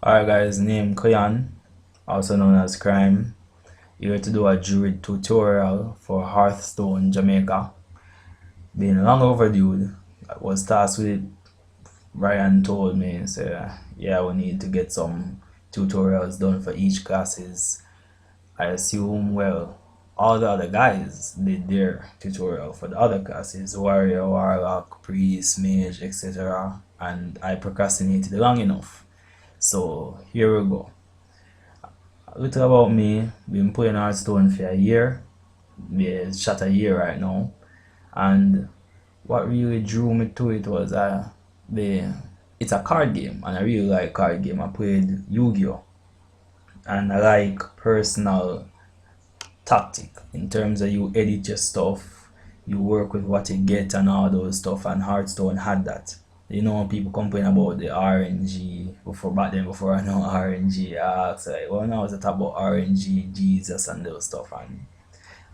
Alright guys, name Koyan, also known as Crime. Here to do a Druid tutorial for Hearthstone Jamaica. Been long overdue. I was tasked with it. Ryan told me, so yeah, we need to get some tutorials done for each classes. I assume, well, all the other guys did their tutorial for the other classes, Warrior, Warlock, Priest, Mage, etc. And I procrastinated long enough. So here we go. A little about me. Been playing Hearthstone for a year. It's shot a year right now. And what really drew me to it was it's a card game, and I really like card game. I played Yu-Gi-Oh! And I like personal tactic in terms of you edit your stuff, you work with what you get and all those stuff, and Hearthstone had that. You know, people complain about the RNG before I know RNG. I asked like, well, now it's talk about RNG, Jesus, and those stuff, and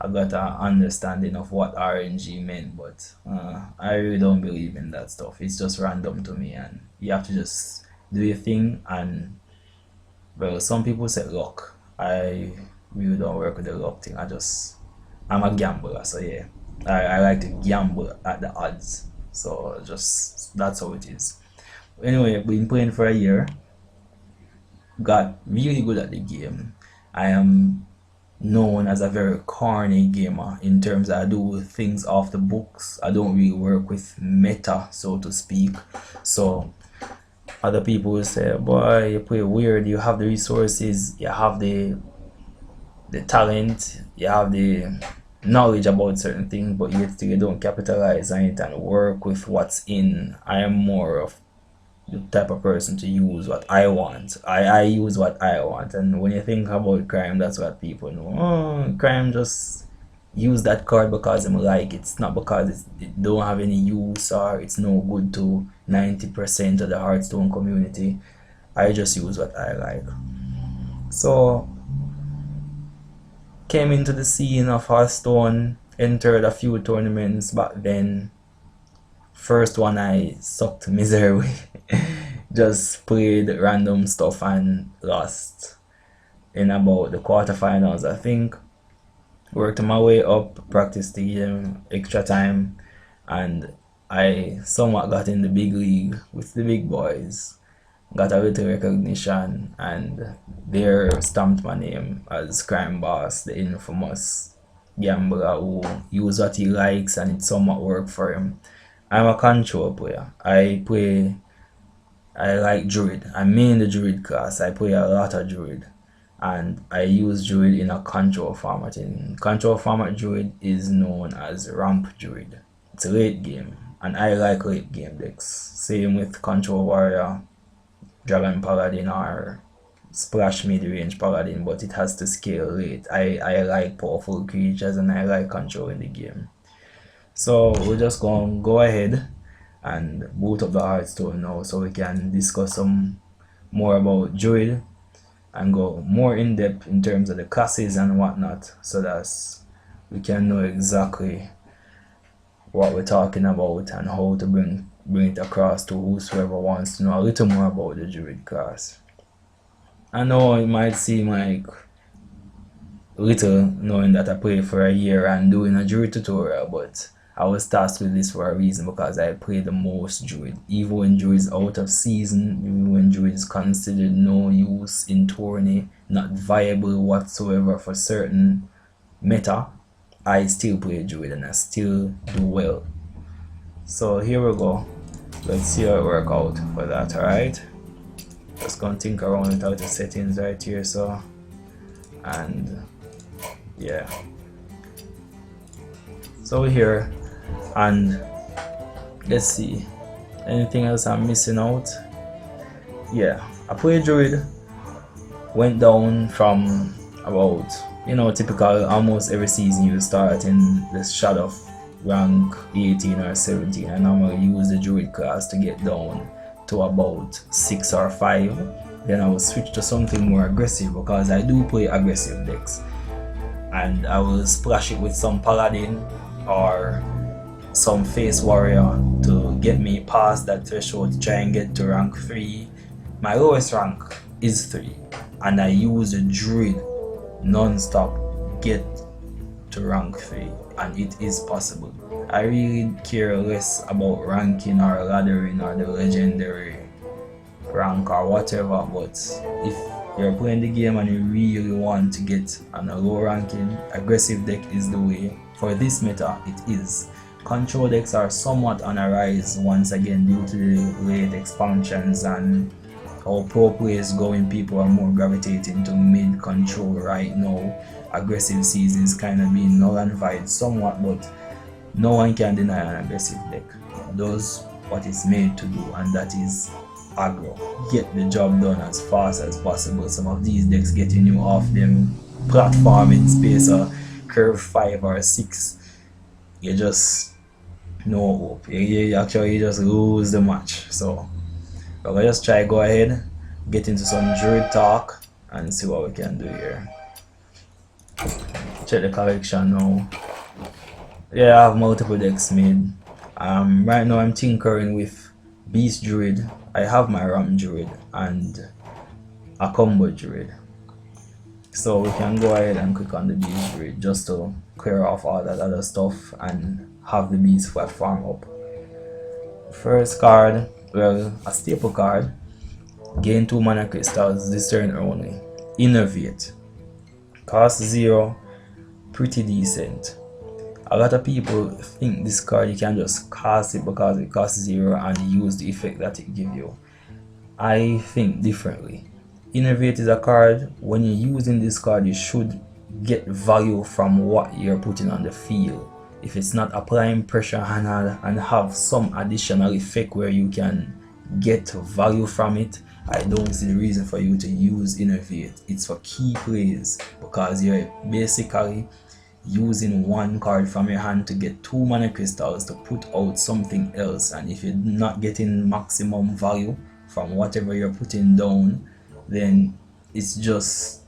I got an understanding of what RNG meant, but I really don't believe in that stuff. It's just random to me, and you have to just do your thing. And well, some people say luck. I really don't work with the luck thing. I'm a gambler, so yeah, I like to gamble at the odds. So just that's how it is. Anyway, been playing for a year. Got really good at the game. I am known as a very corny gamer in terms of I do things off the books. I don't really work with meta, so to speak. So other people will say, boy, you play weird, you have the resources, you have the talent, you have the knowledge about certain things, but yet still you don't capitalize on it and work with what's in. I am more of the type of person to use what I want. I use what I want. And when you think about Crime, that's what people know. Oh, Crime just use that card because I'm like it's not because it don't have any use or it's no good to 90% of the Hearthstone community. I just use what I like. So came into the scene of Hearthstone, entered a few tournaments back then. First one I sucked miserably. Just played random stuff and lost in about the quarterfinals, I think. Worked my way up, practiced the game extra time, and I somewhat got in the big league with the big boys. Got a little recognition, and they stamped my name as Crimeboss, the infamous gambler who uses what he likes and it somewhat worked for him. I'm a control player. I like Druid. I'm in the Druid class. I play a lot of Druid, and I use Druid in a control format. In control format, Druid is known as Ramp Druid. It's a late game, and I like late game decks. Same with Control Warrior, Dragon Paladin, or Splash mid-range Paladin, but it has to scale late. I like powerful creatures and I like controlling the game. So we're just going to go ahead and boot up the Hearthstone now so we can discuss some more about Druid and go more in depth in terms of the classes and whatnot, so that we can know exactly what we're talking about and how to bring it across to whosoever wants to know a little more about the Druid class. I know it might seem like little knowing that I played for a year and doing a Druid tutorial, but I was tasked with this for a reason, because I play the most Druid. Even when Druid is out of season, even when Druid is considered no use in tourney, not viable whatsoever for certain meta, I still play Druid and I still do well. So here we go. Let's see how it works out for that, alright? Just gonna think around without the settings right here, so, and yeah. So we're here, and let's see, anything else I'm missing out? Yeah, I played Druid, went down from about, you know, typical, almost every season you start in the shot of rank 18 or 17. I normally use the Druid class to get down to about 6 or 5. Then I will switch to something more aggressive, because I do play aggressive decks, and I will splash it with some Paladin or some Face Warrior to get me past that threshold to try and get to rank 3 My lowest rank is 3, and I use a Druid non-stop get to rank 3, and it is possible. I really care less about ranking or laddering or the legendary rank or whatever, but if you're playing the game and you really want to get on a low ranking, aggressive deck is the way. For this meta, it is. Control decks are somewhat on a rise once again due to the late expansions and how pro play is going. People are more gravitating to mid control right now. Aggressive season is kind of being nullified somewhat, but no one can deny an aggressive deck. It does what it's made to do, and that is aggro. Get the job done as fast as possible. Some of these decks getting you off them platform in space of curve 5 or 6. You just no hope. You actually just lose the match. So we'll just try go ahead, get into some Druid talk and see what we can do here. Check the collection now. Yeah, I have multiple decks made. Right now I'm tinkering with Beast Druid. I have my Ram Druid and a combo Druid. So we can go ahead and click on the Beast Druid just to clear off all that other stuff and have the Beast platform up. First card, well, a staple card. Gain 2 mana crystals this turn only. Innovate. Cost 0. Pretty decent. A lot of people think this card you can just cast it because it costs 0 and use the effect that it gives you. I think differently. Innovate is a card, when you're using this card you should get value from what you're putting on the field. If it's not applying pressure and have some additional effect where you can get value from it, I don't see the reason for you to use Innovate. It's for key plays because you're basically using one card from your hand to get 2 mana crystals to put out something else, and if you're not getting maximum value from whatever you're putting down, then it's just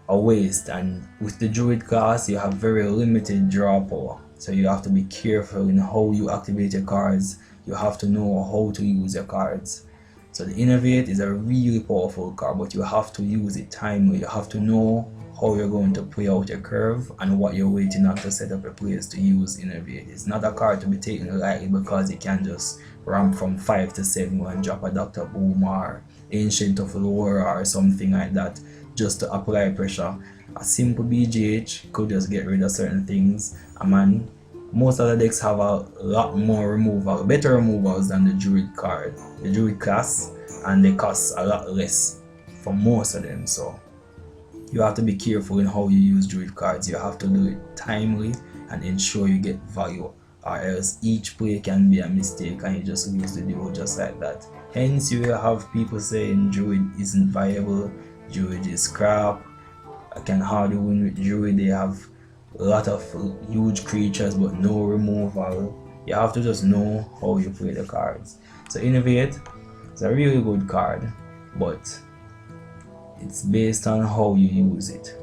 a waste. And with the Druid class you have very limited draw power, so you have to be careful in how you activate your cards. You have to know how to use your cards. So the Innovate is a really powerful card, but you have to use it timely. You have to know how you're going to play out your curve and what you're waiting on to set up a place to use Innovate. It's not a card to be taken lightly because you can just ramp from 5 to 7 and drop a Dr. Boom or Ancient of Lore or something like that just to apply pressure. A simple BGH could just get rid of certain things. Man, most of the decks have a lot more removal, better removals than the Druid card, the Druid class, and they cost a lot less for most of them. So you have to be careful in how you use Druid cards. You have to do it timely and ensure you get value, or else each play can be a mistake and you just lose the duel just like that. Hence you will have people saying Druid isn't viable, Druid is crap, I can hardly win with Druid, they have a lot of huge creatures but no removal. You have to just know how you play the cards. So Innovate is a really good card, but it's based on how you use it,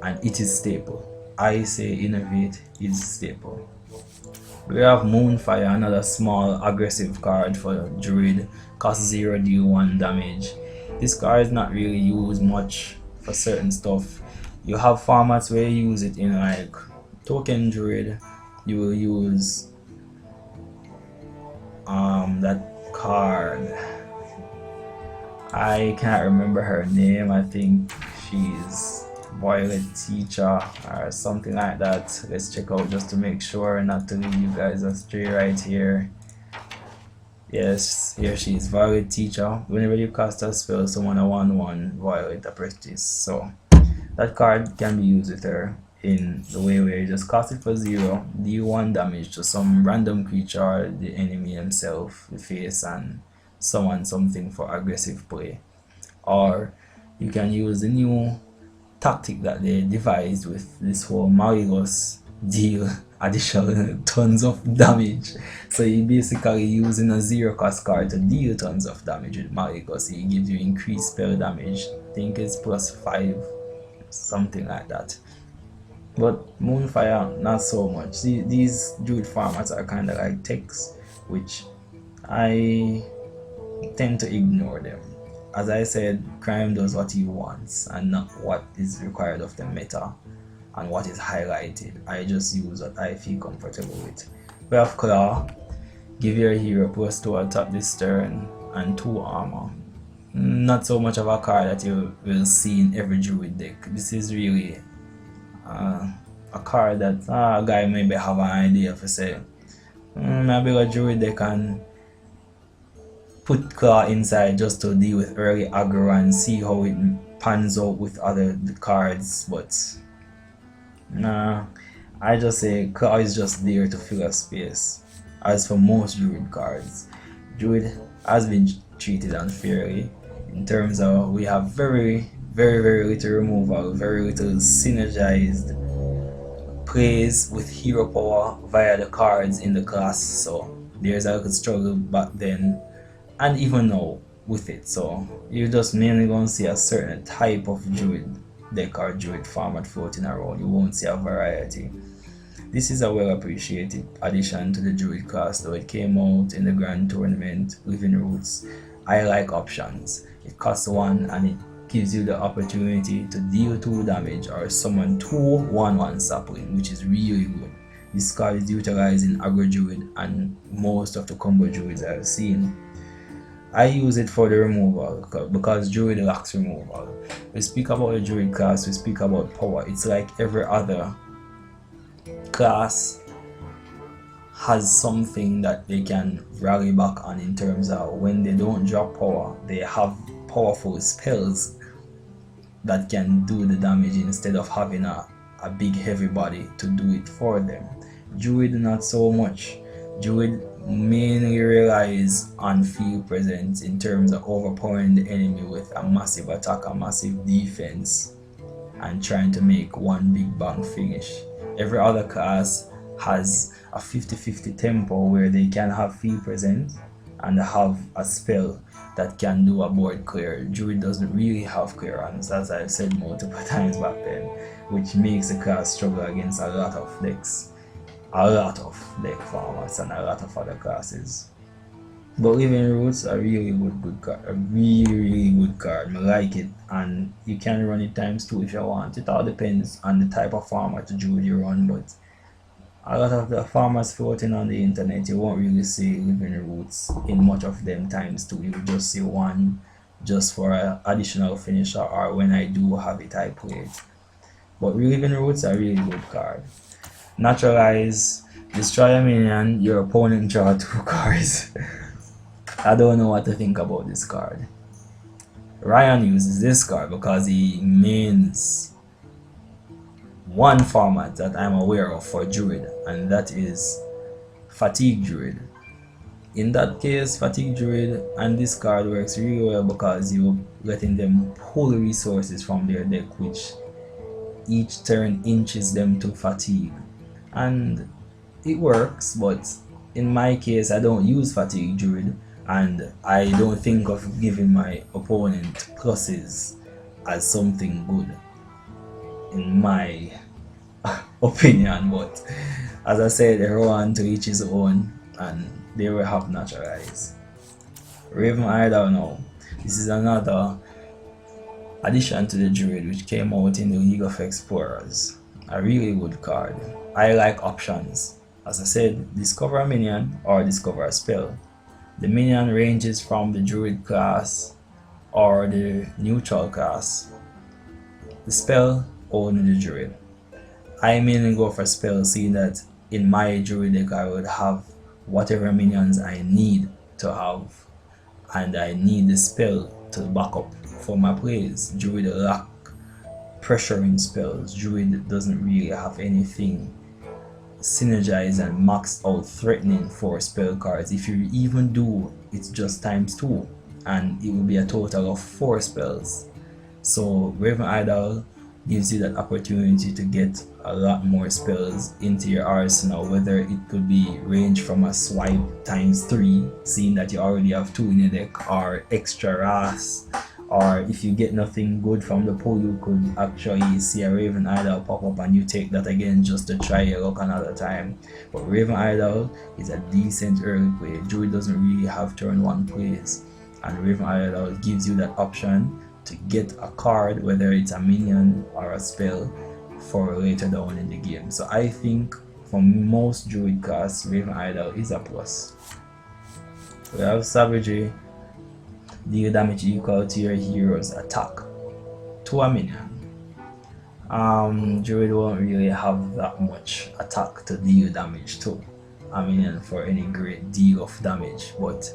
and it is staple. I say Innovate is staple. We have Moonfire, another small aggressive card for Druid, cost 0, deal 1 damage. This card is not really used much for certain stuff. You have formats where you use it in, like Token Druid. You will use that card, I can't remember her name. I think she's Violet Teacher or something like that. Let's check out just to make sure not to lead you guys astray right here. Yes, here she is, Violet Teacher. Whenever you cast a spell, summon a 1/1 Violet Apprentice. So that card can be used with her in the way where you just cast it for 0, deal 1 damage to some random creature, the enemy himself, the face, and summon something for aggressive play. Or you can use the new tactic that they devised with this whole Malygos, deal additional tons of damage. So you're basically using a 0 cost card to deal tons of damage with Malygos. It gives you increased spell damage. I think it's +5, something like that. But Moonfire, not so much. See, these Druid formats are kind of like text, which I tend to ignore them. as I said, Crime does what he wants and not what is required of the meta and what is highlighted. I just use what I feel comfortable with. We have Claw. Give your hero +2 attack this turn and 2 armor. Not so much of a card that you will see in every Druid deck. This is really a card that a guy maybe have an idea for say, maybe a Druid deck and put Claw inside just to deal with early aggro and see how it pans out with other cards, but nah, I just say Claw is just there to fill a space. As for most Druid cards, Druid has been treated unfairly in terms of we have very little removal, very little synergized plays with hero power via the cards in the class, so there's a little struggle back then and even now with it. So you're just mainly gonna see a certain type of Druid deck or Druid format floating around. You won't see a variety. This is a well appreciated addition to the Druid class, though it came out in the grand tournament Living Roots. I like options. It costs 1 and it gives you the opportunity to deal 2 damage or summon 2 1/1 sapling, which is really good. This card is utilized in aggro Druid and most of the combo Druids I've seen. I use it for the removal because Druid lacks removal. We speak about the Druid class, we speak about power. It's like every other class has something that they can rally back on in terms of when they don't drop power, they have powerful spells that can do the damage instead of having a big heavy body to do it for them. Druid not so much. Druid mainly relies on field presence in terms of overpowering the enemy with a massive attack, a massive defense, and trying to make one big bang finish. Every other class has a 50-50 tempo where they can have field presence and have a spell that can do a board clear. Druid doesn't really have clearance, as I've said multiple times back then, which makes the class struggle against a lot of decks, a lot of deck formats and a lot of other classes. But Living Roots are really good card, a really good card. I like it, and you can run it ×2 if you want. It all depends on the type of format Druid you run, but a lot of the formats floating on the internet, you won't really see Living Roots in much of them ×2. You will just see one just for an additional finisher, or when I do have it, I play it. But Living Roots are really good card. Naturalize, destroy a minion, your opponent draw 2 cards. I don't know what to think about this card. Ryan uses this card because he mains one format that I'm aware of for Druid, and that is Fatigue Druid. In that case, Fatigue Druid and this card works really well because you're letting them pull resources from their deck, which each turn inches them to fatigue. And it works, but in my case, I don't use Fatigue Druid, and I don't think of giving my opponent pluses as something good in my opinion. But as I said, everyone to each his own, and they will have Naturalize. Raven Idol now. This is another addition to the Druid which came out in the League of Explorers. A really good card. I like options. As I said, discover a minion or discover a spell. The minion ranges from the Druid class or the neutral class. The spell, only the Druid. I mainly go for spell, seeing that in my Druid deck I would have whatever minions I need to have, and I need the spell to back up for my plays. Druid lack pressuring spells. Druid doesn't really have anything synergized and maxed out threatening for spell cards. If you even do, it's just ×2, and it will be a total of 4 spells. So Raven Idol gives you that opportunity to get a lot more spells into your arsenal, whether it could be range from a swipe ×3, seeing that you already have 2 in your deck, or extra wrath, or if you get nothing good from the pool, you could actually see a Raven Idol pop up and you take that again just to try your luck another time. But Raven Idol is a decent early play. Druid doesn't really have turn 1 plays. and Raven Idol gives you that option to get a card, whether it's a minion or a spell, for later down in the game. So I think for most Druid cards, Raven Idol is a plus. We have Savagery. Deal damage equal to your hero's attack to a minion. Druid won't really have that much attack to deal damage to a minion for any great deal of damage, but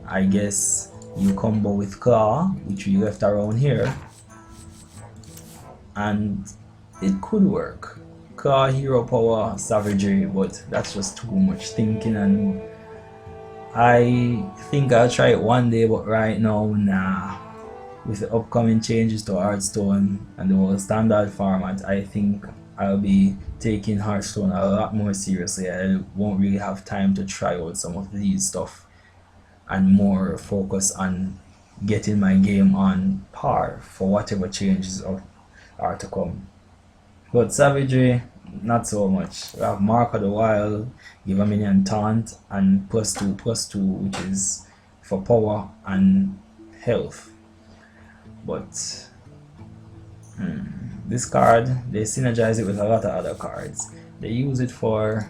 I guess you combo with Claw, which we left around here, and it could work. Claw, hero power, savagery, but that's just too much thinking, and I think I'll try it one day, but right now, nah. With the upcoming changes to Hearthstone and the whole standard format, I think I'll be taking Hearthstone a lot more seriously. I won't really have time to try out some of these stuff and more focus on getting my game on par for whatever changes are to come. But Savagery, not so much. We have Mark of the Wild, give a minion taunt, and +2/+2, which is for power and health. But this card, they synergize it with a lot of other cards. They use it for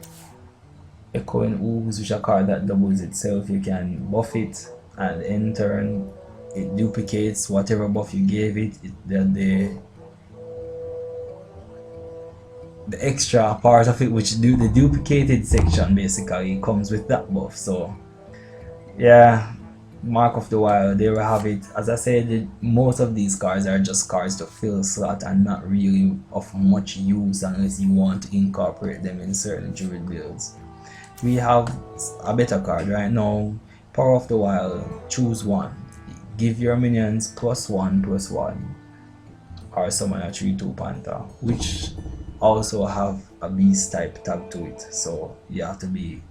Echoing Ooze, which is a card that doubles itself. You can buff it, and in turn it duplicates whatever buff you gave it. The extra part of it, which do the duplicated section, basically comes with that buff. So yeah, Mark of the Wild, there we have it. As I said, most of these cards are just cards to fill slot and not really of much use unless you want to incorporate them in certain Druid builds. We have a better card right now, Power of the Wild. Choose one, give your minions +1/+1, or summon a 3/2 Panther, which also have a beast type tag to it, so you have to be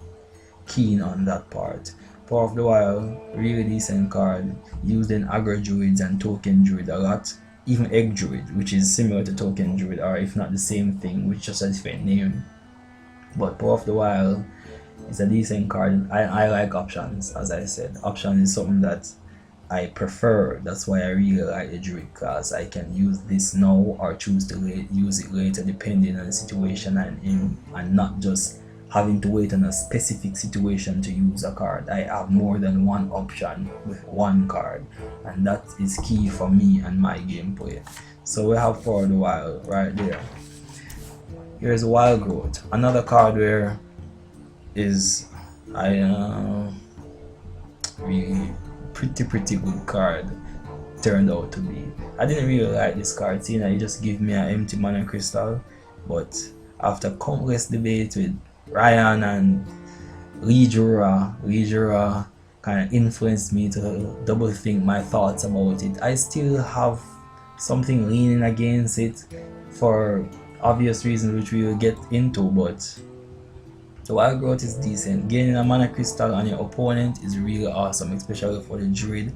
keen on that part. Power of the Wild, really decent card, used in aggro druids and token druid a lot, even egg druid, which is similar to token druid, or if not the same thing, with just a different name. But Power of the Wild is a decent card. I like options. As I said, option is something that I prefer. That's why I really like the Druid class. I can use this now or choose to use it later depending on the situation I'm in, and not just having to wait on a specific situation to use a card. I have more than one option with one card, and that is key for me and my gameplay. So we have Power of the Wild right there. Here's Wild Growth, another card where is really pretty good card turned out to be. I didn't really like this card, seeing that it just gave me an empty mana crystal, but after countless debates with Ryan and Lee Jura kind of influenced me to double think my thoughts about it. I still have something leaning against it for obvious reasons which we will get into, but the Wild Growth is decent. Gaining a mana crystal on your opponent is really awesome, especially for the Druid,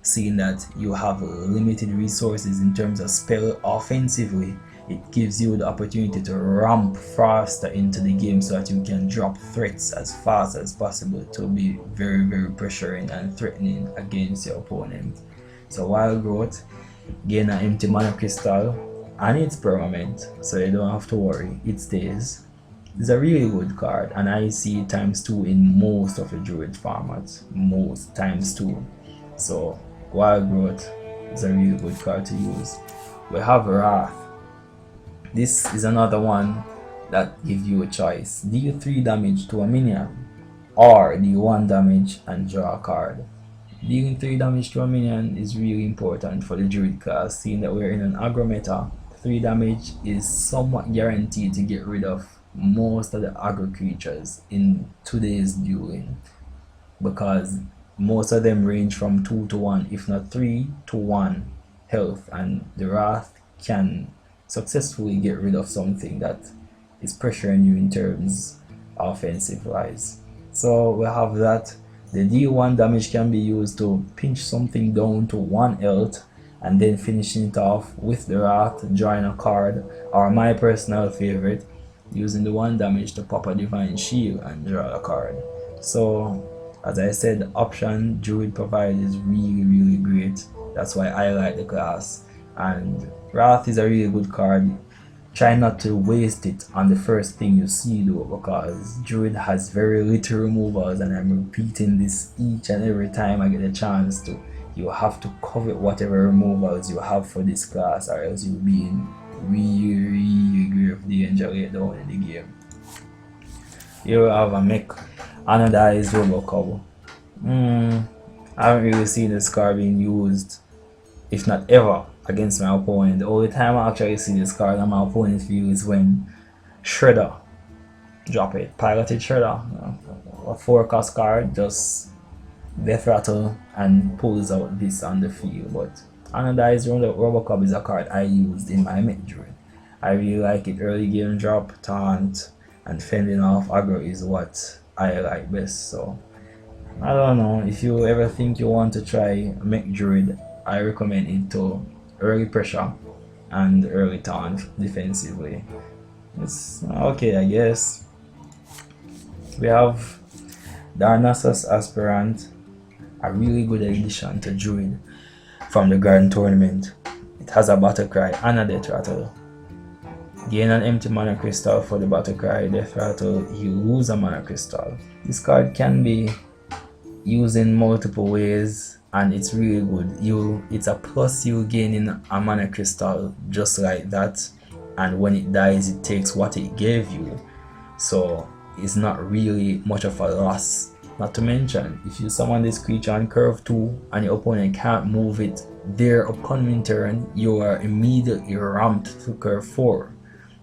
seeing that you have limited resources in terms of spell offensively. It gives you the opportunity to ramp faster into the game so that you can drop threats as fast as possible to be very pressuring and threatening against your opponent. So Wild Growth, gain an empty mana crystal, and it's permanent, so you don't have to worry, it stays. It's a really good card, and I see ×2 in most of the Druid formats, most ×2. So Wild Growth is a really good card to use. We have Wrath. This is another one that gives you a choice. Deal 3 damage to a minion, or deal 1 damage and draw a card. Dealing 3 damage to a minion is really important for the Druid class, seeing that we're in an aggro meta. 3 damage is somewhat guaranteed to get rid of most of the aggro creatures in today's dueling, because most of them range from 2 to 1, if not 3 to 1 health, and the Wrath can successfully get rid of something that is pressuring you in terms offensive wise. So we have that. The deal 1 damage can be used to pinch something down to 1 health and then finishing it off with the Wrath, drawing a card, or my personal favorite, using the 1 damage to pop a Divine Shield and draw a card. So As I said, the option Druid provides is really great. That's why I like the class. And Wrath is a really good card. Try not to waste it on the first thing you see though, because Druid has very little removals, and I'm repeating this each and every time I get a chance to. You have to covet whatever removals you have for this class, or else you'll be in really grave danger late down in the game. Here we have a mech, anodized Robocop. I haven't really seen this card being used, if not ever, against my opponent. The only time I actually see this card on my opponent's field is when Shredder drop it. Piloted Shredder, a 4-cost card, just death rattle and pulls out this on the field. But anodized Robocop is a card I used in my mech Druid. I really like it. Early game drop, taunt, and fending off aggro is what I like best. So I don't know, if you ever think you want to try mech Druid, I recommend it to early pressure and early taunt defensively. It's okay, I guess. We have Darnassus Aspirant, a really good addition to Druid from the Grand Tournament. It has a battle cry and a death rattle. Gain an empty mana crystal for the battle cry, death rattle, you lose a mana crystal. This card can be used in multiple ways, and it's really good. It's a plus you gaining a mana crystal just like that, and when it dies it takes what it gave you, so it's not really much of a loss. Not to mention, if you summon this creature on curve 2 and your opponent can't move it their upcoming turn, you are immediately ramped to curve 4.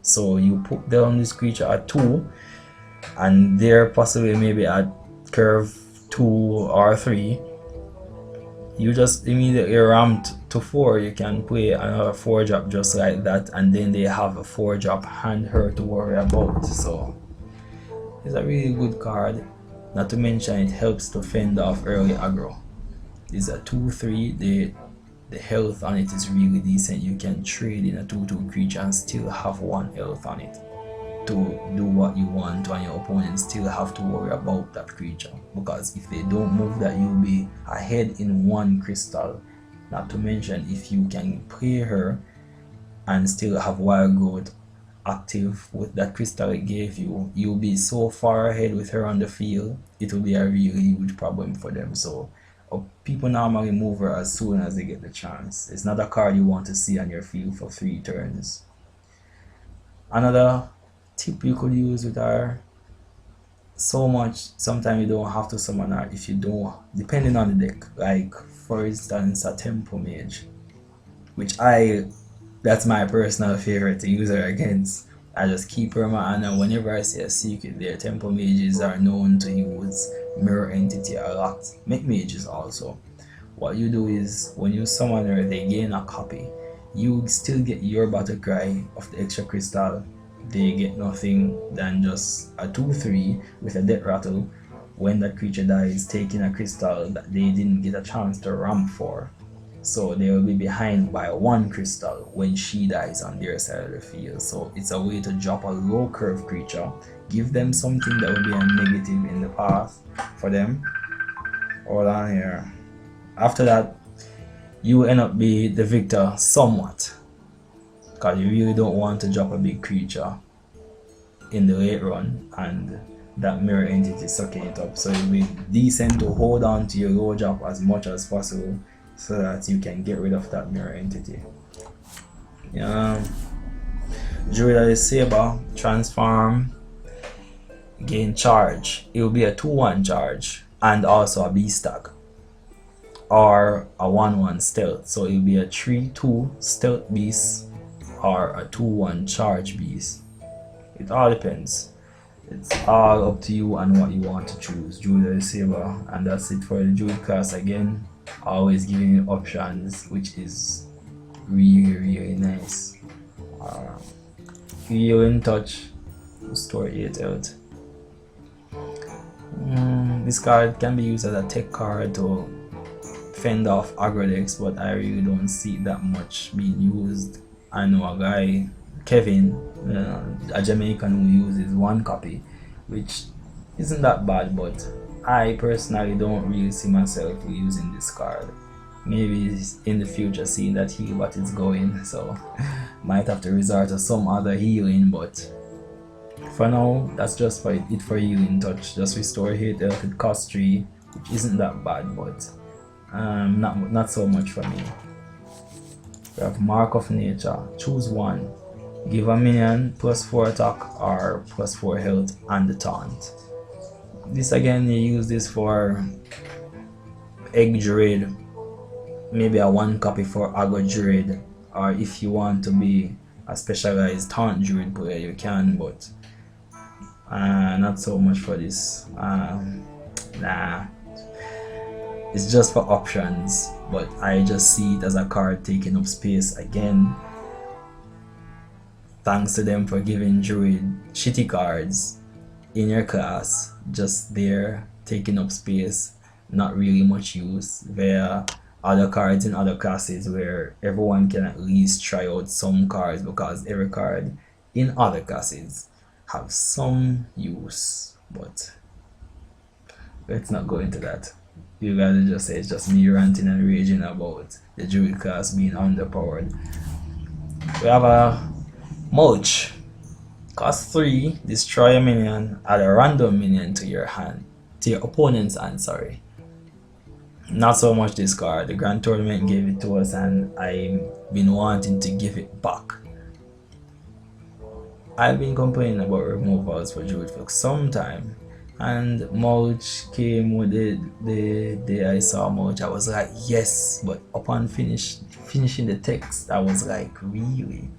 So you put down this creature at 2, and they're possibly maybe at curve 2 or 3. You just immediately ramped to 4. You can play another 4-drop just like that, and then they have a 4-drop hand her to worry about. So it's a really good card. Not to mention, it helps to fend off early aggro. It's a 2/3. The health on it is really decent. You can trade in a 2/2 creature and still have 1 health on it to do what you want, and your opponent still have to worry about that creature, because if they don't move that, you'll be ahead in 1 crystal. Not to mention, if you can play her and still have Wild Growth active with that crystal it gave you, you'll be so far ahead with her on the field, it will be a really huge problem for them. So people normally move her as soon as they get the chance. It's not a card you want to see on your field for 3 turns. Another tip you could use with her, sometimes you don't have to summon her if you don't, depending on the deck. Like for instance, a Tempo Mage, which that's my personal favorite to use her against. I just keep her in my hand, and whenever I see a secret there, Tempo Mages are known to use Mirror Entity a lot. Mech Mages also. What you do is, when you summon her, they gain a copy. You still get your battle cry of the extra crystal. They get nothing than just a 2/3 with a death rattle when that creature dies, taking a crystal that they didn't get a chance to ramp for. So they will be behind by 1 crystal when she dies on their side of the field. So it's a way to drop a low curve creature, give them something that would be a negative in the path for them. Hold on here. After that, you end up being the victor somewhat, because you really don't want to drop a big creature in the late run and that Mirror Entity sucking it up. So it'll be decent to hold on to your low drop as much as possible, so that you can get rid of that Mirror Entity. Druid Saber, transform, gain charge. It will be a 2/1 charge and also a beast tag, or a 1/1 stealth. So it will be a 3/2 stealth beast or a 2/1 charge beast. It all depends. It's all up to you and what you want to choose. Druid Saber, and that's it for the Druid class again. Always giving you options, which is really nice. Healing Touch, store 8 out. This card can be used as a tech card to fend off aggro decks, but I really don't see that much being used. I know a guy, Kevin, a Jamaican, who uses 1 copy, which isn't that bad, but I personally don't really see myself using this card. Maybe in the future, seeing that Healbot is going, so might have to resort to some other healing, but for now, that's just for it for healing touch. Just restore hit, it cost 3, which isn't that bad, but not so much for me. We have Mark of Nature. Choose one. Give a minion +4 attack or +4 health and the taunt. This again, you use this for Egg Druid, maybe a 1 copy for Agro Druid, or if you want to be a specialized taunt Druid player, you can, but not so much for this. Nah, it's just for options, but I just see it as a card taking up space again. Thanks to them for giving Druid shitty cards in your class, just there taking up space, not really much use, via other cards in other classes where everyone can at least try out some cards, because every card in other classes have some use. But let's not go into that. You guys just say it's just me ranting and raging about the Druid class being underpowered. We have a Mulch. Cost 3, destroy a minion, add a random minion to your hand, to your opponent's hand, sorry. Not so much this card. The Grand Tournament gave it to us and I've been wanting to give it back. I've been complaining about removals for Druid for some time, and Mulch came with the day I saw Mulch. I was like, yes, but upon finishing the text, I was like, really?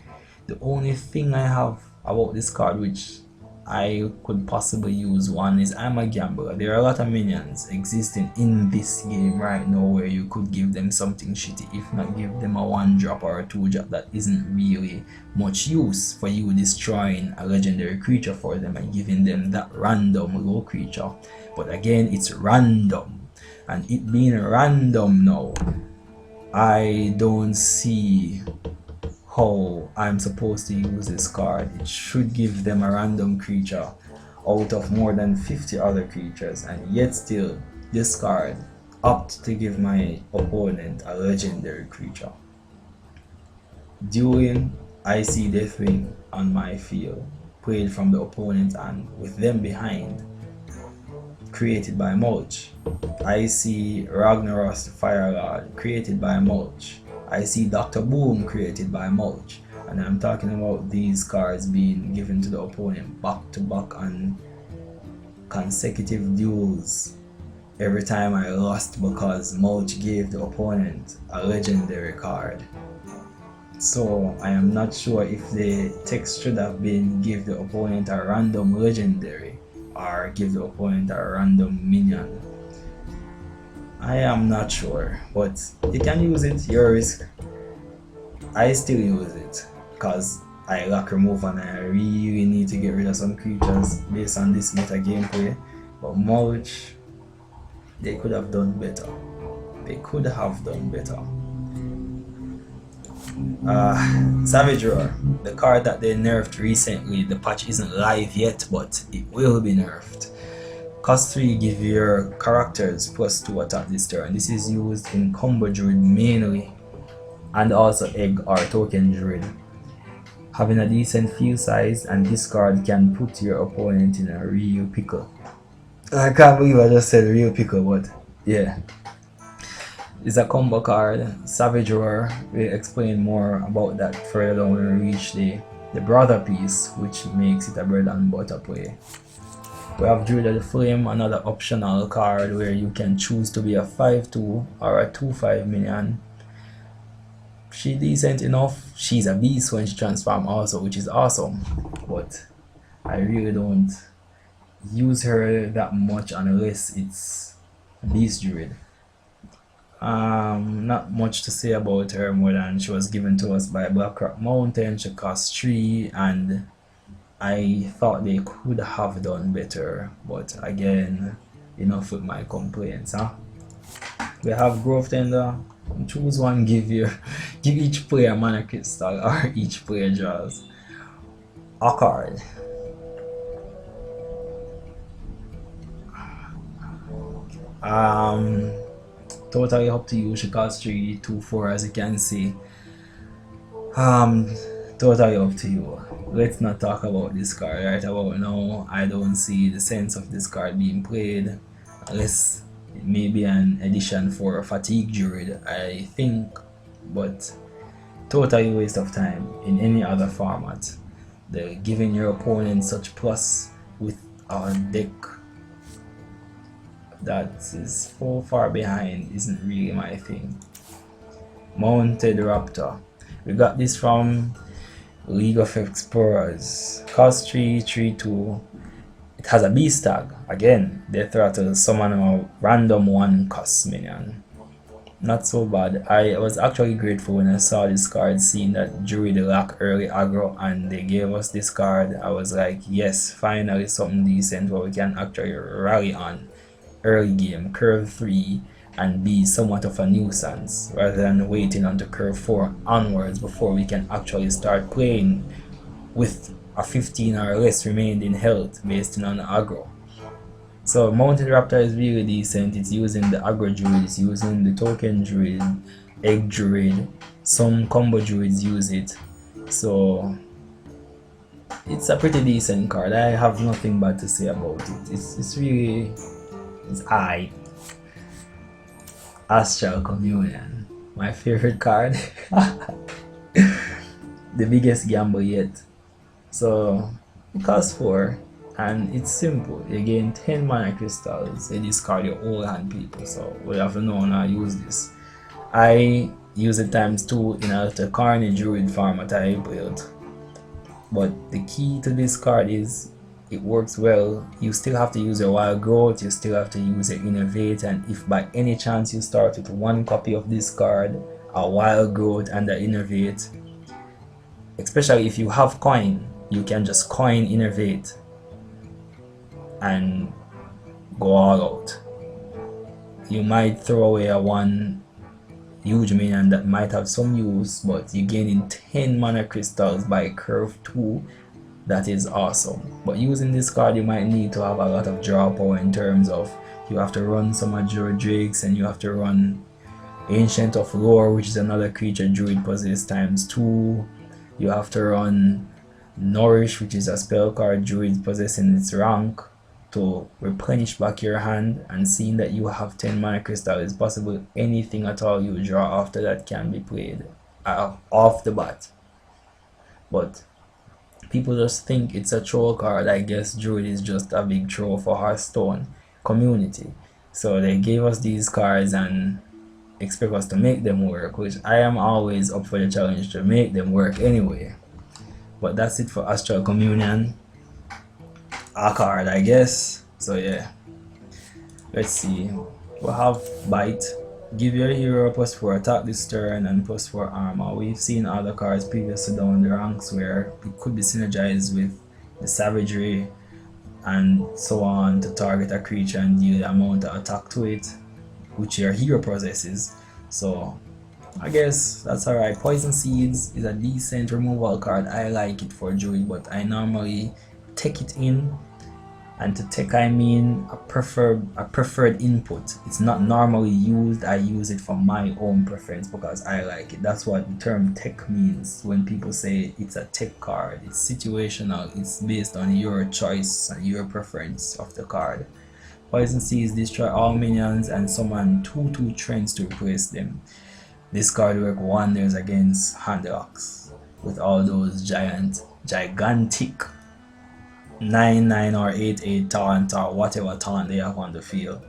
The only thing I have about this card which I could possibly use, one is I'm a gambler. There are a lot of minions existing in this game right now where you could give them something shitty, if not give them a 1-drop or a 2-drop that isn't really much use for you destroying a legendary creature for them and giving them that random low creature. But again, it's random, and it being random now, I don't see how I'm supposed to use this card. It should give them a random creature out of more than 50 other creatures, and yet still this card opts to give my opponent a legendary creature. Dueling, I see Deathwing on my field, played from the opponent's hand with them behind, created by Mulch. I see Ragnaros Firelord, created by Mulch. I see Dr. Boom, created by Mulch, and I'm talking about these cards being given to the opponent back to back on consecutive duels every time I lost because Mulch gave the opponent a legendary card. So I am not sure if the text should have been give the opponent a random legendary or give the opponent a random minion. I am not sure, but you can use it, your risk. I still use it because I lack remove and I really need to get rid of some creatures based on this meta gameplay. But Mulch, they could have done better. They could have done better. Savage Roar, the card that they nerfed recently. The patch isn't live yet, but it will be nerfed. Cost 3, give your characters +2 attack this turn. This is used in combo druid mainly, and also egg or token druid. Having a decent field size, and this card can put your opponent in a real pickle. I can't believe I just said real pickle, but yeah. It's a combo card. Savage Roar, we'll explain more about that further down when we reach the brother piece, which makes it a bread and butter play. We have Druid of the Flame, another optional card where you can choose to be a 5/2 or a 2/5 minion. She's decent enough. She's a beast when she transforms also, which is awesome. But I really don't use her that much unless it's Beast Druid. Not much to say about her more than she was given to us by Blackrock Mountain. She costs 3 and I thought they could have done better, but again, enough with my complaints, huh? We have Growth Tender. Choose one, give each player mana crystal or each player draws a card. Um, Totally up to you. She costs 324 as you can see. Um, Totally up to you. Let's not talk about this card right about now. I don't see the sense of this card being played unless it may be an addition for Fatigue Druid, I think, but totally waste of time in any other format. The giving your opponent such plus with a deck that is so far behind isn't really my thing. Mounted Raptor. We got this from League of Explorers. Cost 332. It has a beast tag. Again, Death Rattle summon a random 1 cost minion. Not so bad. I was actually grateful when I saw this card, seeing that Druid lack early aggro and they gave us this card. I was like, yes, finally something decent where we can actually rally on early game, curve 3, and be somewhat of a nuisance rather than waiting until curve 4 onwards before we can actually start playing with a 15 or less remained in health based on aggro. So Mounted Raptor is really decent. It's using the aggro druid, it's using the token druid, egg druid, some combo druids use it. So it's a pretty decent card. I have nothing bad to say about it. It's really, it's I. Astral Communion, my favorite card. The biggest gamble yet. So it costs 4 and it's simple. You gain 10 mana crystals, you discard your whole hand, people. So we have to know how to use this. I use it ×2 in a Carnage Druid format I built. But the key to this card is it works well. You still have to use your Wild Growth, you still have to use your Innovate, and if by any chance you start with 1 copy of this card, a Wild Growth and an Innovate, especially if you have coin, you can just coin Innovate and go all out. You might throw away a 1 huge minion that might have some use, but you're gaining 10 mana crystals by curve 2. That is awesome. But using this card, you might need to have a lot of draw power in terms of you have to run some Major Drakes and you have to run Ancient of Lore, which is another creature Druid possess ×2. You have to run Nourish, which is a spell card Druid possessing its rank, to replenish back your hand, and seeing that you have 10 mana crystal is possible anything at all you draw after that can be played off the bat. But people just think it's a troll card. I guess Druid is just a big troll for Hearthstone community. So they gave us these cards and expect us to make them work, which I am always up for the challenge to make them work anyway. But that's it for Astral Communion. A card, I guess. So yeah. Let's see. We'll have Bite. Give your hero +4 attack this turn and +4 armor. We've seen other cards previously down the ranks where it could be synergized with the Savagery and so on to target a creature and deal the amount of attack to it, which your hero possesses. So I guess that's alright. Poison Seeds is a decent removal card. I like it for Druid, but I normally take it in. And to tech, I mean a preferred input. It's not normally used. I use it for my own preference because I like it. That's what the term tech means when people say it's a tech card. It's situational. It's based on your choice and your preference of the card. Poison Seeds destroy all minions and summon 2/2 trends to replace them. This card works wonders against handlocks with all those gigantic 9/9 or 8/8 taunt or whatever taunt they have on the field.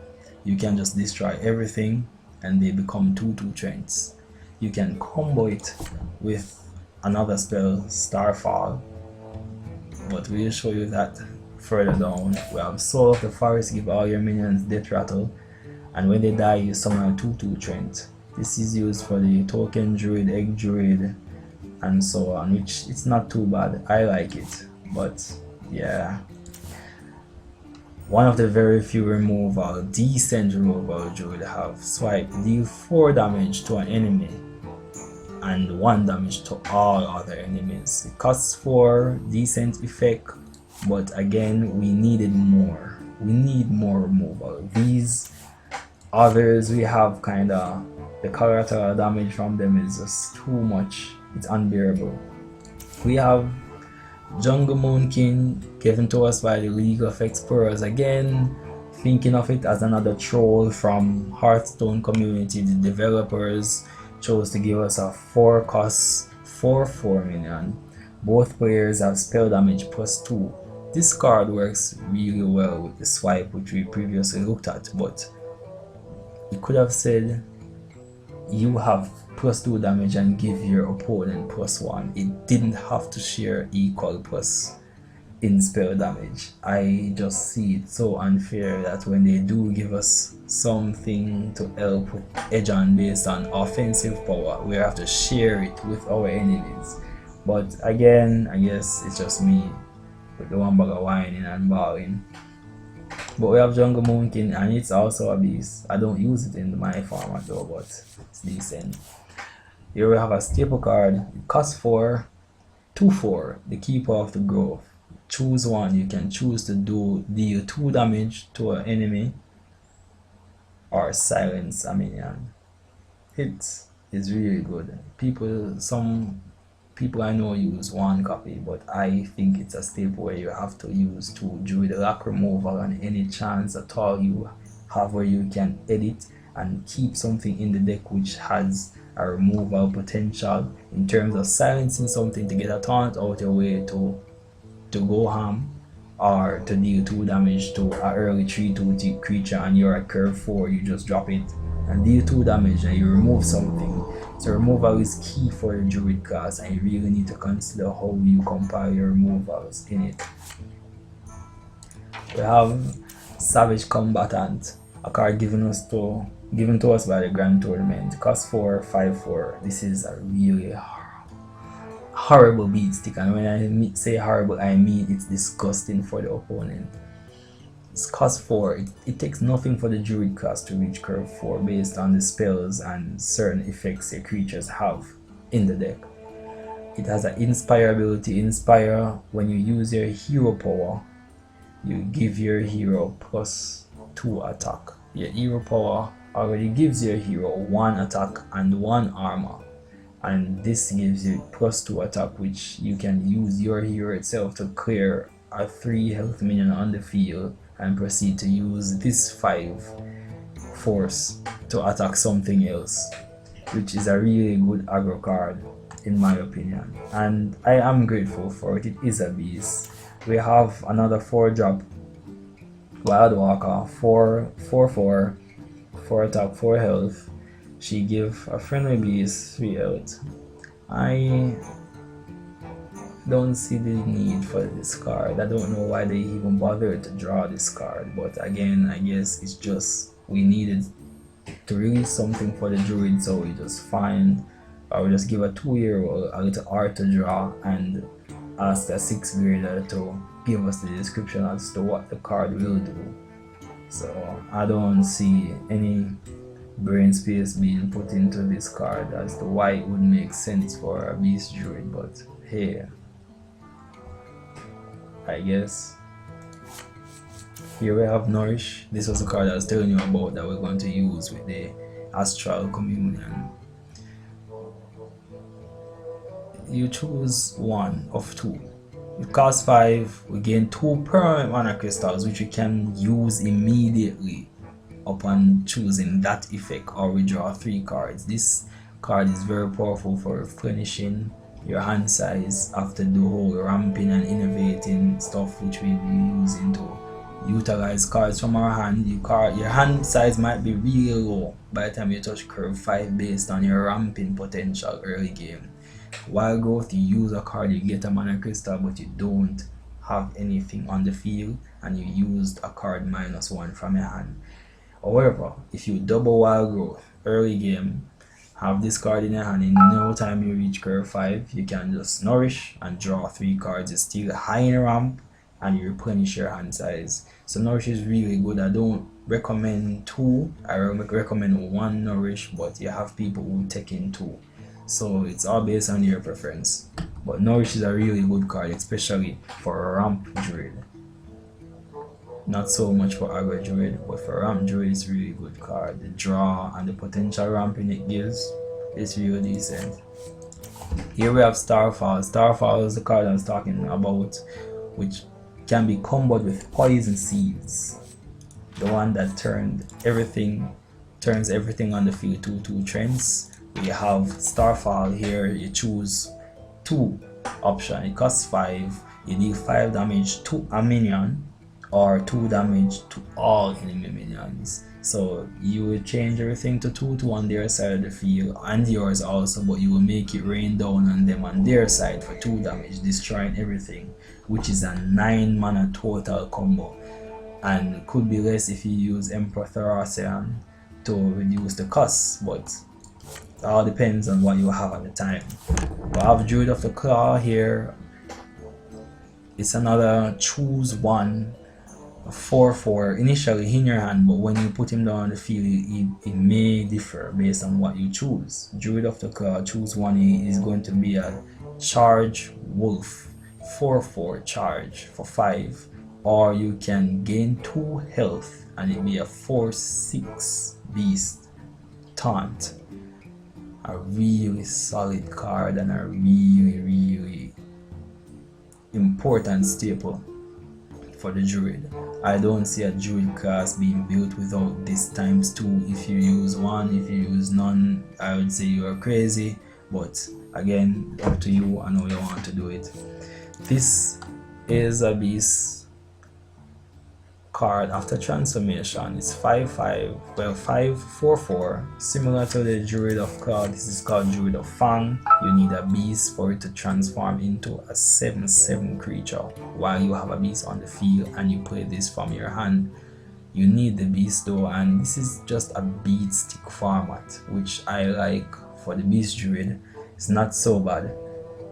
You can just destroy everything and they become 2/2 trends. You can combo it with another spell, Starfall, but we'll show you that further down. We have Soul of the Forest, give all your minions Death Rattle, and when they die you summon a 2/2 trend. This is used for the token druid, egg druid, and so on, which it's not too bad. I like it, but yeah, one of the very few decent removal druid have swipe, deal 4 damage to an enemy and 1 damage to all other enemies. It costs 4, decent effect, but again we needed more. We need more removal. These Others we have kind of the collateral damage from them is just too much. It's unbearable. We have Jungle Moon King given to us by the League of Explorers again. Thinking of it as another troll from Hearthstone community, the developers chose to give us a 4 cost 4/4 minion. Both players have spell damage +2. This card works really well with the swipe which we previously looked at, but you could have said you have +2 damage and give your opponent +1. It didn't have to share equal plus in spell damage. I just see it so unfair that when they do give us something to help with edge on based on offensive power, we have to share it with our enemies. But again, I guess it's just me with the one bag of whining and bowing. But we have Jungle Moon King and it's also a beast. I don't use it in my format though, but it's decent. Here we have a staple card. It costs 4, 2/4, the Keeper of the Grove. Choose one. You can choose to deal 2 damage to an enemy or silence a minion. It is really good. Some people I know use 1 copy, but I think it's a staple where you have to use 2. Druid lock removal and any chance at all you have where you can edit and keep something in the deck which has a removal potential in terms of silencing something to get a taunt out your way to go ham or to deal 2 damage to an early 3/2 creature and you're at curve 4, you just drop it and deal 2 damage and you remove something. So removal is key for the Druid class and you really need to consider how you compile your removals in it. We have Savage Combatant, a card given to us by the Grand Tournament. Cost 4, 5/4. This is a really horrible beat stick, and when I say horrible, I mean it's disgusting for the opponent. It's cost 4. It takes nothing for the Druid class to reach curve 4 based on the spells and certain effects your creatures have in the deck. It has an Inspire ability. Inspire, when you use your hero power, you give your hero +2 attack. Your hero power already gives your hero 1 attack and 1 armor. And this gives you +2 attack, which you can use your hero itself to clear a 3 health minion on the field and proceed to use this 5 force to attack something else, which is a really good aggro card in my opinion, and I am grateful for it. It is a beast. We have another 4-drop Wild Walker, 4/4, 4 attack, 4 health. She give a friendly beast 3 health. I don't see the need for this card. I don't know why they even bothered to draw this card, but again, I guess it's just we needed to release something for the Druid, so we just give a 2-year-old a little art to draw and ask a 6th grader to give us the description as to what the card will do. So I don't see any brain space being put into this card as to why it would make sense for a beast Druid, but hey, I guess. Here we have Nourish. This was the card I was telling you about that we're going to use with the Astral Communion. You choose one of 2. It costs 5. We gain 2 permanent mana crystals, which we can use immediately upon choosing that effect, or we draw 3 cards. This card is very powerful for replenishing your hand size after the whole ramping and innovating stuff which we'll be using to utilize cards from our hand. Your hand size might be really low by the time you touch curve 5 based on your ramping potential early game. Wild Growth, you use a card, you get a mana crystal, but you don't have anything on the field and you used a card -1 from your hand. However, if you double Wild Growth early game, have this card in your hand, in no time you reach curve 5, you can just Nourish and draw 3 cards. It's still high in ramp and you replenish your hand size. So Nourish is really good. I don't recommend 2, I recommend 1 Nourish, but you have people who take in 2. So it's all based on your preference. But Nourish is a really good card, especially for a ramp Druid. Not so much for aggro Druid, but for ramp Druid it's really good card. The draw and the potential ramping it gives is really decent. Here we have Starfall. Starfall is the card I was talking about, which can be comboed with Poison Seeds. The one that turns everything on the field 2/2 trends. We have Starfall here. You choose 2 option. It costs 5. You deal 5 damage to a minion or 2 damage to all enemy minions. So you will change everything to 2/2 on their side of the field and yours also, but you will make it rain down on them on their side for 2 damage, destroying everything, which is a 9 mana total combo. And it could be less if you use Emperor Thracian to reduce the cost, but it all depends on what you have at the time. We have Druid of the Claw here. It's another choose one 4/4 initially in your hand, but when you put him down on the field it may differ based on what you choose. Druid of the Claw, choose one. He is going to be a charge wolf 4/4 charge for 5, or you can gain 2 health and it be a 4/6 beast taunt. A really solid card and a really important staple for the Druid. I don't see a Druid class being built without this ×2. If you use one, if you use none, I would say you are crazy, but again, up to you and how you want to do it. This is a beast card after transformation. It's 5/4/4, similar to the Druid of Claw. This is called Druid of Fang. You need a beast for it to transform into a 7/7 creature while you have a beast on the field and you play this from your hand. You need the beast though, and this is just a beat stick format, which I like for the beast Druid. It's not so bad.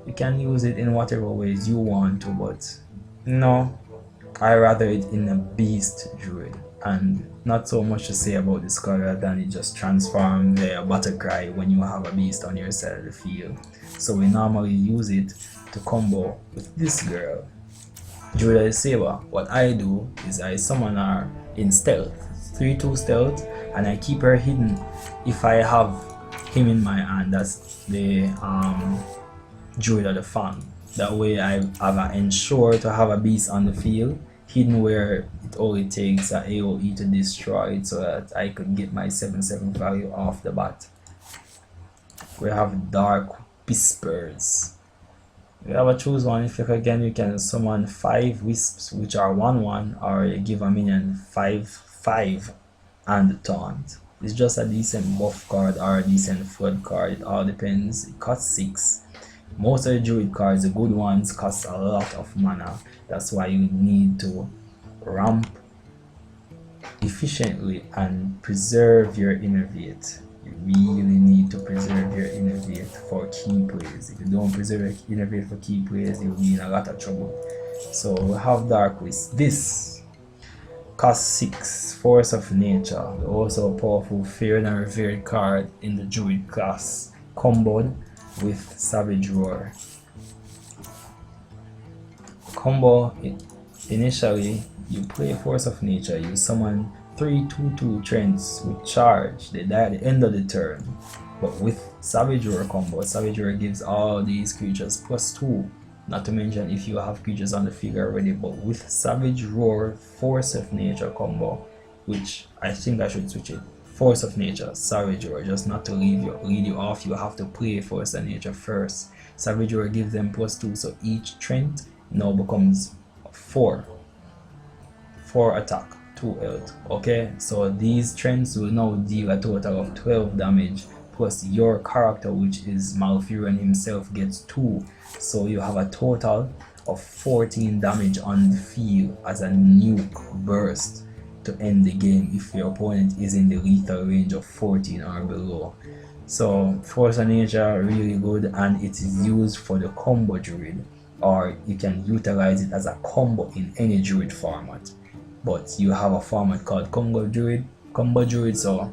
You can use it in whatever ways you want to, but no, I rather it in a beast Druid. And not so much to say about this card than it just transform the battle cry when you have a beast on your side of the field. So we normally use it to combo with this girl, Druid of the Saber. What I do is I summon her in stealth, 3/2 stealth, and I keep her hidden if I have him in my hand. That's the Druid of the Fang. That way I have ensure to have a beast on the field hidden where it only takes a AoE to destroy it, so that I could get my 7/7 value off the bat. We have Dark Whispers. We have a choose one. If you can summon 5 wisps, which are 1/1, or you give a minion 5/5 and taunt. It's just a decent buff card or a decent flood card. It all depends. It costs 6. Most of the Druid cards, the good ones, cost a lot of mana. That's why you need to ramp efficiently and preserve your innervate. You really need to preserve your innervate for key plays. If you don't preserve your innervate for key plays, you'll be in a lot of trouble. So we have Dark Wisp. This costs 6, Force of Nature. Also a powerful Feared and Revered card in the Druid class, comboed with Savage Roar. Combo initially you play Force of Nature, you summon 3/2/2 trends with charge. They die at the end of the turn. But with Savage Roar combo, Savage Roar gives all these creatures +2. Not to mention if you have creatures on the field already, but with Savage Roar Force of Nature combo, which I think I should switch it. Force of Nature, Savage Roar, just not to lead you off, you have to play Force of Nature first. Savage Roar gives them +2, so each Trent now becomes 4 attack, 2 health. Okay, so these Trents will now deal a total of 12 damage, plus your character, which is Malfurion himself, gets 2, so you have a total of 14 damage on the field as a nuke burst to end the game if your opponent is in the lethal range of 14 or below. So Force of Nature really good, and it is used for the combo Druid, or you can utilize it as a combo in any Druid format. But you have a format called combo Druid, so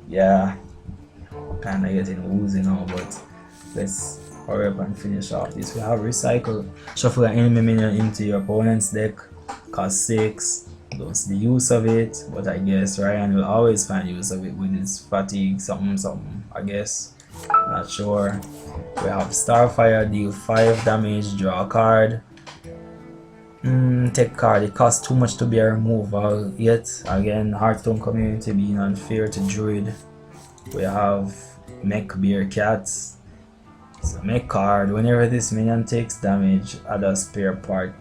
yeah, kinda getting woozy now, but let's hurry up and finish off this. We have Recycle. Shuffle an enemy minion into your opponent's deck, cost 6. That's the use of it, but I guess Ryan will always find use of it with his fatigue, something, I guess. Not sure. We have Starfire, deal 5 damage, draw a card. Take card, it costs too much to be a removal yet. Again, Hearthstone community being unfair to Druid. We have Mech Bear Cats. So Mech card, whenever this minion takes damage, add a spare part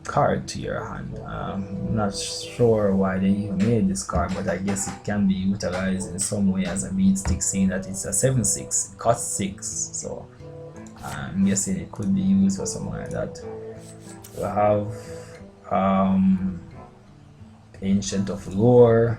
card to your hand. I'm not sure why they even made this card, but I guess it can be utilized in some way as a beat stick, seeing that it's a 7/6, it costs 6, so I'm guessing it could be used for something like that. We have Ancient of Lore,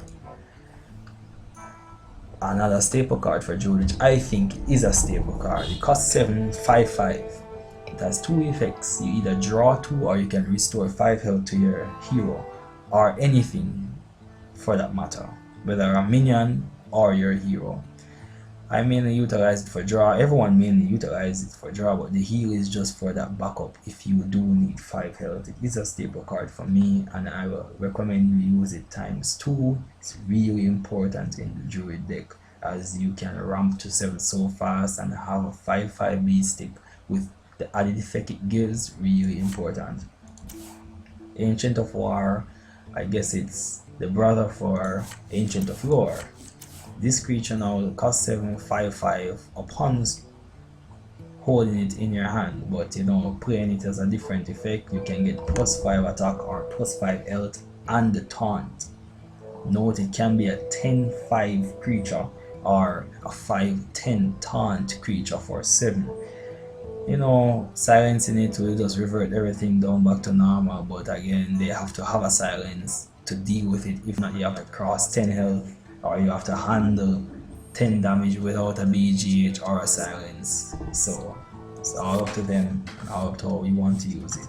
another staple card for Druid, which I think is a staple card. It costs 7/5/5. It has 2 effects. You either draw 2 or you can restore 5 health to your hero, or anything for that matter, whether a minion or your hero. I mainly utilize it for draw. Everyone mainly utilizes it for draw, but the heal is just for that backup if you do need 5 health. It is a staple card for me, and I will recommend you use it ×2. It's really important in the Druid deck, as you can ramp to 7 so fast and have a 5/5 beat stick with the added effect it gives. Really important. Ancient of War, I guess it's the brother for Ancient of Lore. This creature now costs 7/5/5 upon holding it in your hand, but playing it as a different effect, you can get +5 attack or +5 health and the taunt. Note it can be a 10/5 creature or a 5/10 taunt creature for 7. Silencing it will just revert everything down back to normal, but again, they have to have a silence to deal with it. If not, you have to cross 10 health, or you have to handle 10 damage without a BGH or a silence. So it's all up to them, all up to how you want to use it.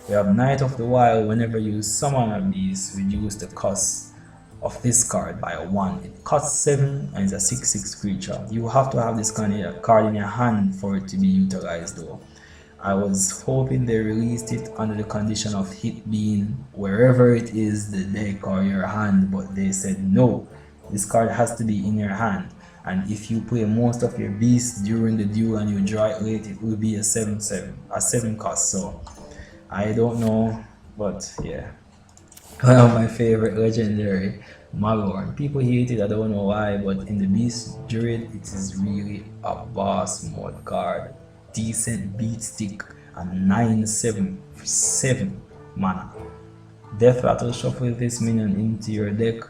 We have Knight of the Wild. Whenever you summon a beast, reduce the cost of this card by 1. It costs 7 and it's a 6/6 creature. You have to have this card in your hand for it to be utilized though. I was hoping they released it under the condition of it being wherever it is, the deck or your hand, but they said no. This card has to be in your hand, and if you play most of your beasts during the duel and you draw it late, it will be a 7 cost. So I don't know, but yeah. One of my favorite legendary, Malorn. People hate it, I don't know why, but in the Beast Druid, it is really a boss mode card. Decent beat stick and 9/7 for 7 mana. Death Rattle, shuffle this minion into your deck.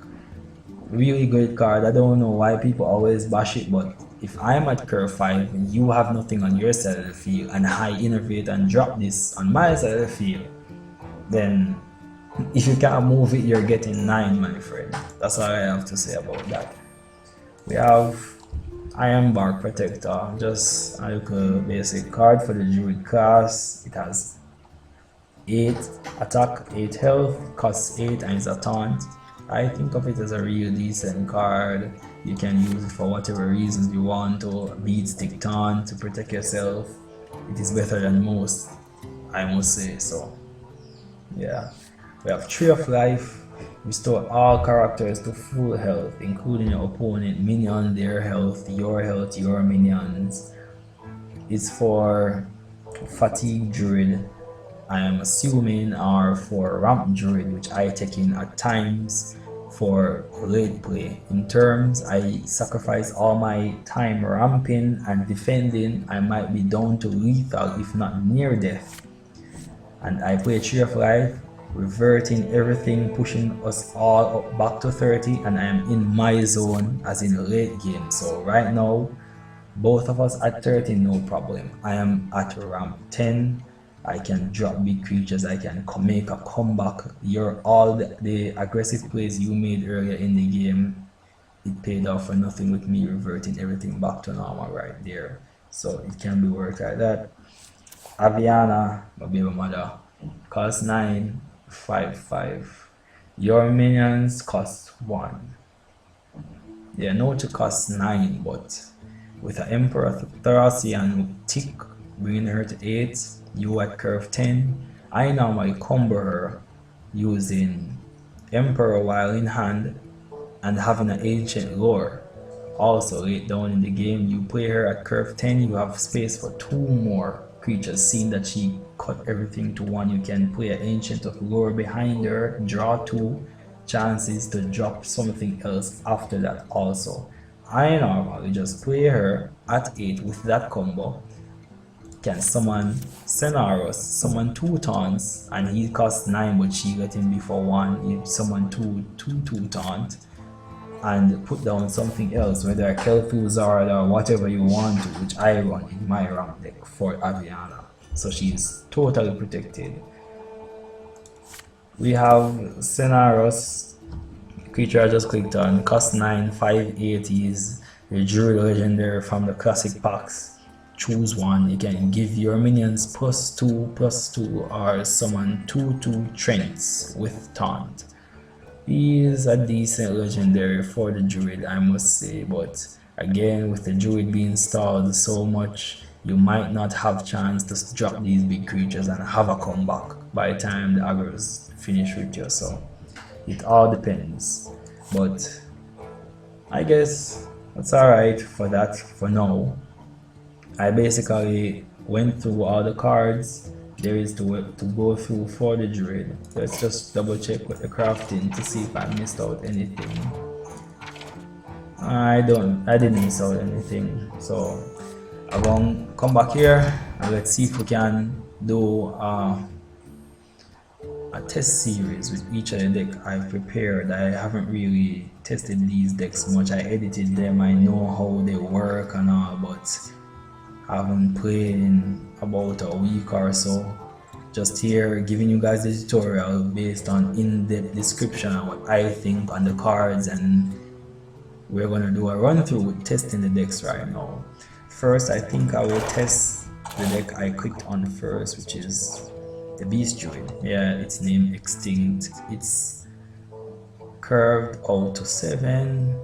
Really good card. I don't know why people always bash it, but if I'm at curve 5 and you have nothing on your side of the field and I innovate and drop this on my side of the field, then if you can't move it, you're getting 9, my friend. That's all I have to say about that. We have Iron Bark Protector, just a little basic card for the Druid class. It has 8 attack, 8 health, costs 8 and it's a taunt. I think of it as a real decent card. You can use it for whatever reasons you want to. Beat stick taunt to protect yourself. It is better than most, I must say. So yeah. We have Tree of Life. Restore all characters to full health, including your opponent, minion, their health, your minions. It's for Fatigue Druid, I am assuming, or for Ramp Druid, which I take in at times for late play. In terms, I sacrifice all my time ramping and defending. I might be down to lethal, if not near death. And I play Tree of Life, reverting everything, pushing us all up back to 30, and I am in my zone as in a late game. So right now, both of us at 30, no problem. I am at ramp 10. I can drop big creatures, I can make a comeback. All the aggressive plays you made earlier in the game, it paid off for nothing with me reverting everything back to normal right there. So it can be worked like that. Aviana, my baby mother, cost 9, 5/5. Your minions cost 1. Yeah, no to cost 9, but with an Emperor Thracian tick, bringing her to 8, you at curve 10. I normally combo her using Emperor while in hand and having an ancient lore. Also, late down in the game, you play her at curve 10, you have space for 2 more creatures. Seeing that she cut everything to 1, you can play an ancient of lore behind her, draw 2 chances to drop something else after that also. I normally just play her at 8 with that combo. Can summon Cenaros, summon 2 taunts, and he costs 9 but she let him be for 1. You summon 2 taunt and put down something else, whether a Kel'Thuzad or whatever you want to, which I run in my ramp deck for Aviana. So she's totally protected. We have Cenaros, creature I just clicked on, cost 9, 580s, the Druid legendary from the classic packs. Choose one. You can give your minions +2/+2 or summon 2/2 Trents with taunt. He is a decent legendary for the Druid, I must say, but again, with the Druid being stalled so much, you might not have chance to drop these big creatures and have a comeback by the time the aggro's finish with you. So it all depends, but I guess that's alright for that for now. I basically went through all the cards there is to go through for the Druid. Let's just double check with the crafting to see if I missed out anything. I didn't miss out anything, so I'm gonna come back here and let's see if we can do a test series with each of the deck I've prepared. I haven't really tested these decks much. I edited them, I know how they work and all, but I haven't played in about a week or so. Just here giving you guys the tutorial based on in-depth description on what I think on the cards, and we're gonna do a run through with testing the decks right now. First, I think I will test the deck I clicked on first, which is the Beast Druid. Yeah, its name Extinct. It's curved out to 7.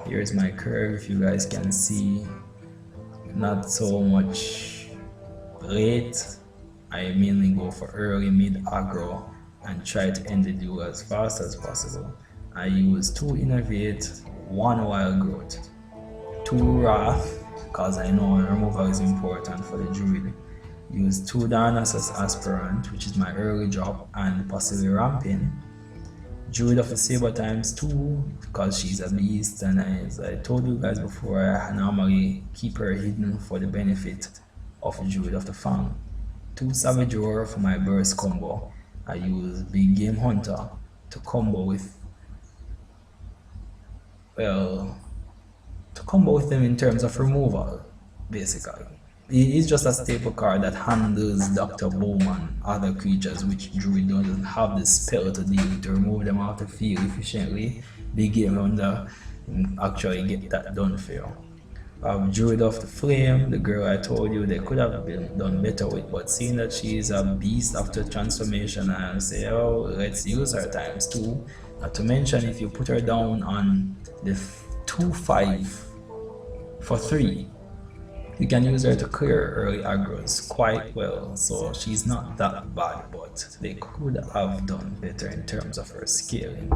Here's my curve if you guys can see. Not so much late. I mainly go for early mid aggro and try to end the duel as fast as possible. I use 2 Innovate, 1 Wild Growth, 2 Wrath, because I know removal is important for the Druid. Use 2 Darnassus Aspirant, which is my early drop, and possibly Ramping. Druid of the Saber ×2, because she's a beast, and as I told you guys before, I normally keep her hidden for the benefit of Druid of the Fang. 2 Savage Roar for my burst combo. I use Big Game Hunter to combo with, well, to combo with them in terms of removal, basically. He is just a staple card that handles Dr. Bowman, other creatures which Druid doesn't have the spell to deal with to remove them out of the field efficiently. Big Game Hunter actually get that done for you. Druid of the Flame, the girl I told you they could have been done better with, but seeing that she is a beast after transformation, I say, oh, let's use her ×2. Not to mention, if you put her down on the 2/5 for 3, you can use her to clear early aggros quite well, so she's not that bad, but they could have done better in terms of her scaling.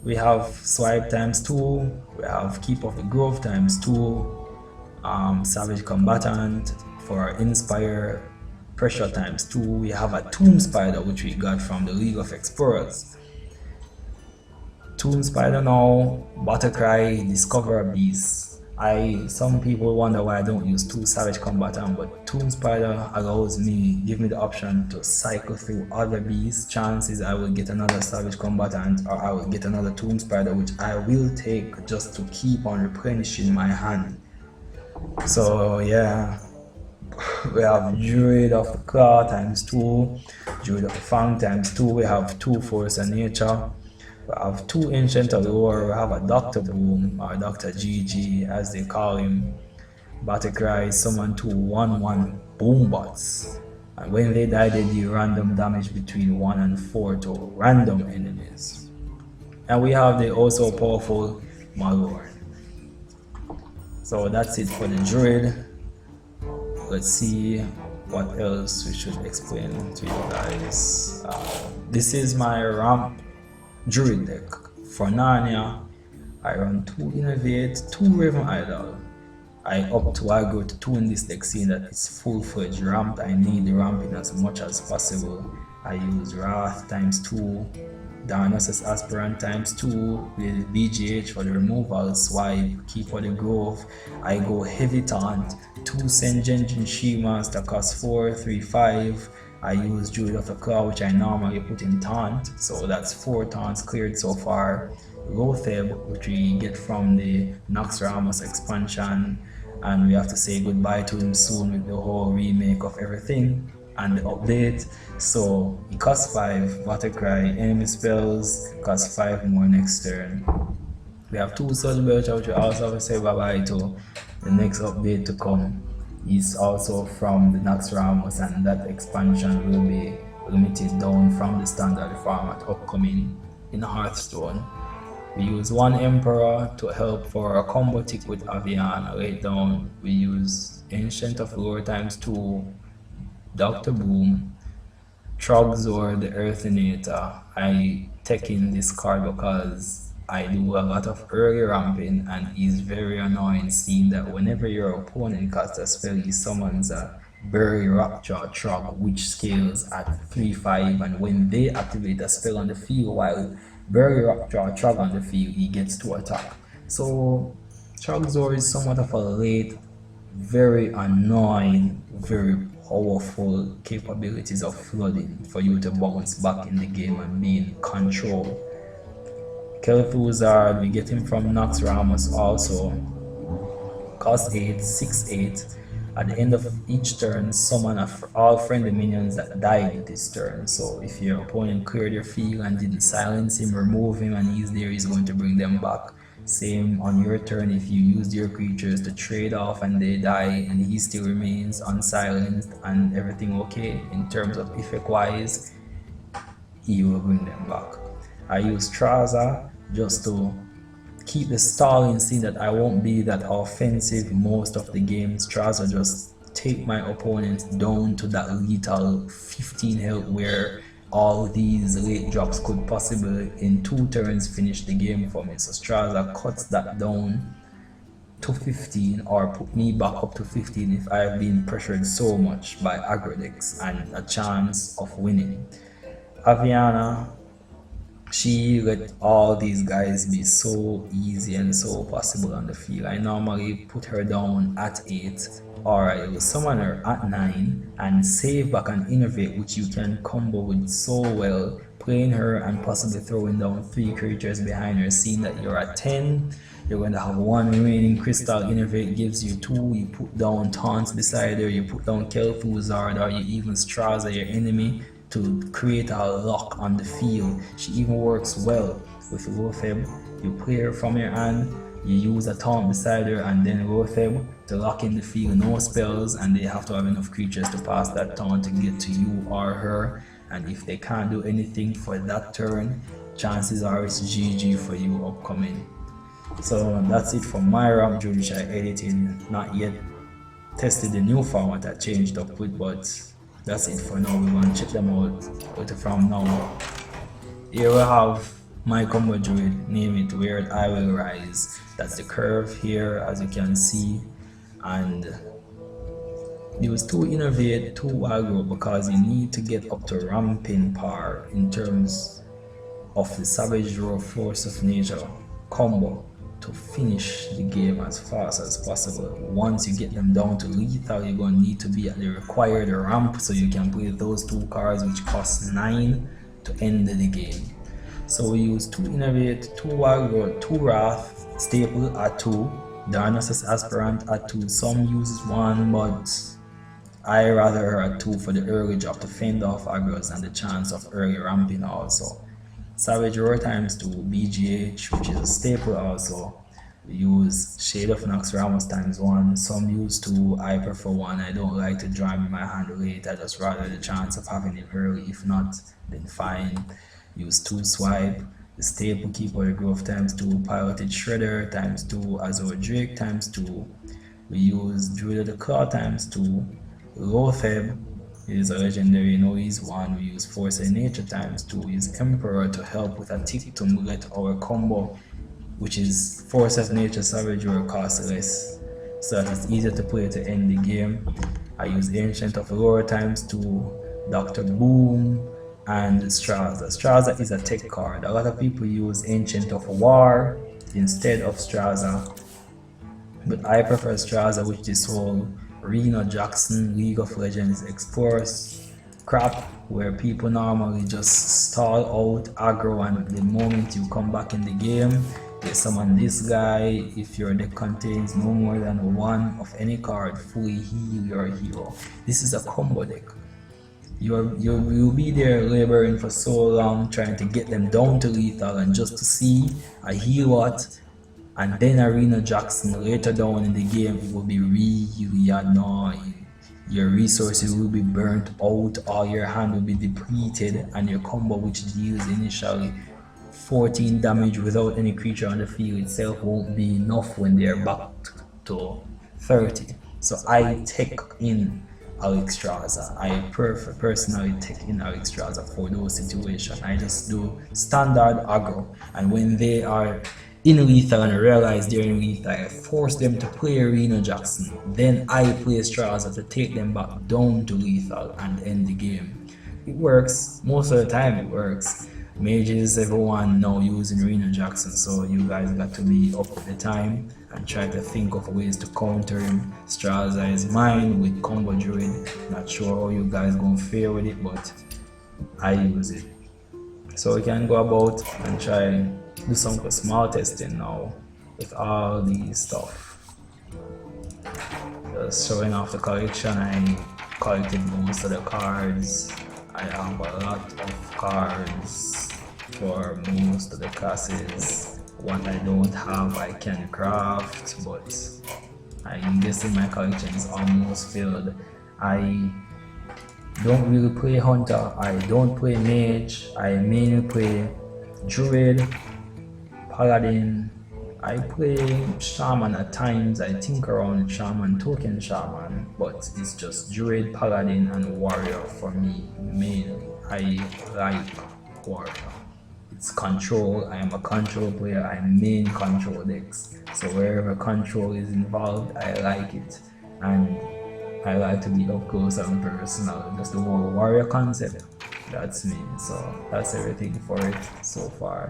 We have Swipe ×2, we have Keep of the Grove ×2, Savage Combatant for Inspire, Pressure ×2. We have a Tomb Spider which we got from the League of Explorers. Tomb Spider now, Battlecry, Discover a Beast. Some people wonder why I don't use 2 Savage Combatant, but Tomb Spider allows me, give me the option to cycle through other beasts. Chances I will get another Savage Combatant or I will get another Tomb Spider, which I will take just to keep on replenishing my hand. So yeah, we have Druid of the Claw ×2, Druid of the Fang ×2, we have 2 Force of Nature. We have 2 Ancient Allure, we have a Dr. Boom, or Dr. GG as they call him. Battlecry, summon 2 1/1 Boom Bots. And when they die, they deal random damage between 1 and 4 to random enemies. And we have the also powerful Malorn. So that's it for the Druid. Let's see what else we should explain to you guys. This is my ramp Druid deck. For Narnia, I run 2 Innovate, 2 Raven Idol. I opt to aggro to 2 in this deck, seeing that it's full-fledged ramp. I need the ramping as much as possible. I use Wrath times 2, Dionysus Aspirant times 2 with BGH for the removal, swipe, keep for the growth. I go heavy taunt, 2 Sengenjin She-Master cost 4, 3, 5. I use Druid of the Claw, which I normally put in taunt, so that's 4 taunts cleared so far. Rotheb, which we get from the Naxxramas expansion, and we have to say goodbye to him soon with the whole remake of everything and the update. So he costs 5, Battlecry, enemy spells, cost 5 more next turn. We have 2 Surge Belcher, which we also have to say bye bye to. The next update to come is also from the Naxxramas, and that expansion will be limited down from the standard format upcoming in Hearthstone. We use 1 Emperor to help for a combo tick with Aviana. Later down, we use Ancient of Lore times 2, Dr. Boom, Trogzor the Earthinator. I take in this card because I do a lot of early ramping, and it's very annoying seeing that whenever your opponent casts a spell, he summons a Bury Rockjaw Trog, which scales at 3/5, and when they activate a spell on the field while Bury Rockjaw Trog on the field, he gets to attack. So Trogzor is somewhat of a late, very annoying, very powerful capabilities of flooding for you to bounce back in the game and be in control. Kel'Thuzad, we get him from Naxxramas also. Cost 8, 6/8. At the end of each turn, summon all friendly minions that died this turn. So if your opponent cleared your field and didn't silence him, remove him, and he's there, he's going to bring them back. Same on your turn, if you used your creatures to trade off and they die and he still remains unsilenced and everything okay in terms of effect wise, he will bring them back. I use Traza just to keep the stalling, seeing that I won't be that offensive most of the games. Traza just take my opponent down to that lethal 15 health where all these late drops could possibly in 2 turns finish the game for me. So Straza cuts that down to 15 or put me back up to 15 if I have been pressured so much by aggro decks and a chance of winning. Aviana, she let all these guys be so easy and so possible on the field. I normally put her down at 8, or I will summon her at 9 and save back and innovate, which you can combo with so well, playing her and possibly throwing down 3 creatures behind her. Seeing that you're at 10, you're going to have 1 remaining crystal. Innovate gives you 2. You put down taunts beside her, you put down Kel'Thuzad, or you even Straza your enemy to create a lock on the field. She even works well with Rotheb. You play her from your hand, you use a taunt beside her, and then Rotheb to lock in the field, no spells, and they have to have enough creatures to pass that taunt to get to you or her. And if they can't do anything for that turn, chances are it's GG for you upcoming. So that's it for my ramp Druid, which I edited, not yet tested the new format I changed up with, but that's it for now. We're going to check them out from now. Here we have my combo Druid, name it Weird I Will Rise. That's the curve here, as you can see. And use 2 innovate, 2 aggro, because you need to get up to ramping par in terms of the Savage Roar Force of Nature combo to finish the game as fast as possible. Once you get them down to lethal, you're going to need to be at the required ramp so you can play those 2 cards, which cost 9 to end the game. So we use 2 innovate, 2 aggro, 2 wrath, staple at 2, Dionysus Aspirant at 2. Some use 1, but I rather her at 2 for the early drop to fend off aggros and the chance of early ramping also. Savage Roar times 2, BGH, which is a staple also. We use Shade of Naxxramas times 1. Some use 2, I prefer 1. I don't like to draw in my hand late. I just rather the chance of having it early. If not, then fine. Use 2 swipe. The staple Keeper of the Growth times 2, Piloted Shredder times 2, Azure Drake times 2. We use Druid of the Claw times 2, Lotheb He is a legendary noise one. We use Force of Nature ×2. We use Emperor to help with a tick to let our combo, which is Force of Nature Savagery, cost less, so that it's easier to play to end the game. I use Ancient of Lore ×2, Dr. Boom, and Straza. Straza is a tech card. A lot of people use Ancient of War instead of Straza, but I prefer Straza, with this whole Reno Jackson League of Legends Explorers crap, where people normally just stall out aggro, and the moment you come back in the game, they summon this guy. If your deck contains no more than one of any card, fully heal your hero. This is a combo deck. You'll be there laboring for so long trying to get them down to lethal, and just to see a heal what, and then Arena Jackson later down in the game, it will be really annoying. Your resources will be burnt out, all your hand will be depleted, and your combo, which deals initially 14 damage without any creature on the field itself, won't be enough when they're back to 30. So I take in Alexstrasza. I personally take in Alexstrasza for those situations. I just do standard aggro, and when they are in lethal and realize they're in lethal, I force them to play Reno Jackson. Then I play Straza to take them back down to lethal and end the game. It works. Most of the time it works. Mages, everyone now using Reno Jackson, so you guys got to be up with the time and try to think of ways to counter him. Straza is mine with Combo Druid. Not sure how you guys gonna fare with it, but I use it. So we can go about and try do some small testing now with all these stuff. Just showing off the collection. I collected most of the cards. I have a lot of cards for most of the classes. What I don't have I can craft, but I'm guessing my collection is almost filled. I don't really play Hunter, I don't play Mage, I mainly play Druid, Paladin. I play Shaman at times. I think around Shaman, Token Shaman, but it's just Druid, Paladin, and Warrior for me mainly. I like Warrior. It's control. I am a control player. I main control decks. So wherever control is involved, I like it, and I like to be up close and personal. Just the whole warrior concept. That's me. So that's everything for it so far.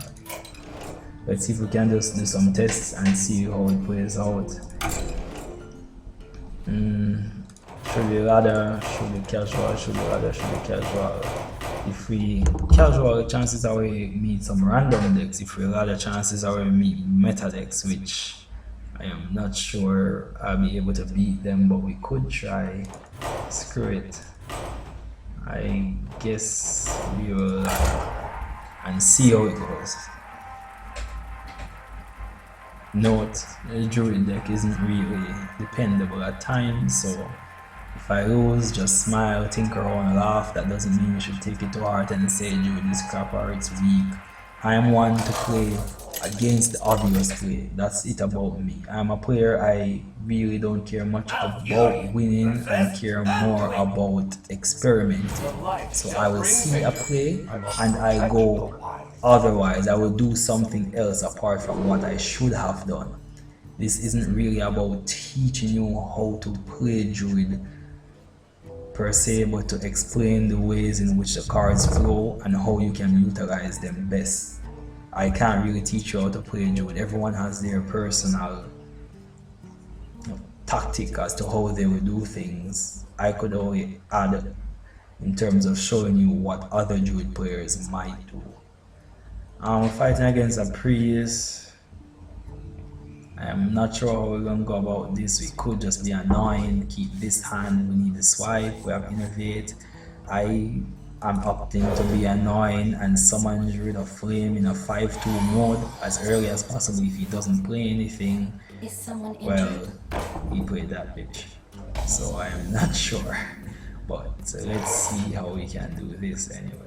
Let's see if we can just do some tests and see how it plays out. Should be ladder, should be casual, should be ladder, should be casual. If we casual, chances are we meet some random decks. If we ladder, chances are we meet meta decks, which I am not sure I'll be able to beat them, but we could try. Screw it. I guess we will ladder and see how it goes. Note, the Druid deck isn't really dependable at times, so if I lose, just smile, think around, laugh. That doesn't mean you should take it to heart and say Druid is crap or it's weak. I am one to play against the obvious play. That's it about me. I'm a player, I really don't care much about winning and care more about experimenting. So I will see a play and I go otherwise. I will do something else apart from what I should have done. This isn't really about teaching you how to play Druid per se, but to explain the ways in which the cards flow and how you can utilize them best. I can't really teach you how to play Druid. Everyone has their personal tactic as to how they will do things. I could only add in terms of showing you what other Druid players might do. Fighting against a priest, I'm not sure how we're gonna go about this. We could just be annoying, keep this hand, we need the swipe, we have innovate. I am opting to be annoying and summon Druid of Flame in a 5-2 mode as early as possible. If he doesn't play anything, well, he played that bitch. So I am not sure, but let's see how we can do this anyway.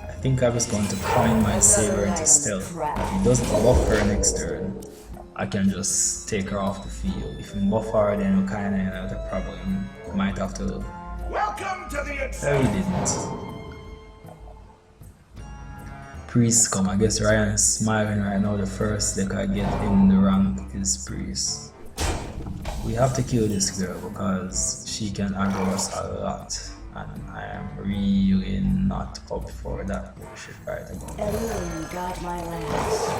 I think I was going to coin my saber into stealth. He doesn't buff her next turn. I can just take her off the field. If we buff her, then we kinda have the problem. Might have to. Welcome to the No, he didn't. Priest come. I guess Ryan is smiling right now. The first deck I get in the rank is Priest. We have to kill this girl because she can aggro us a lot. And I am really not up for that bullshit right now. Guard my lands.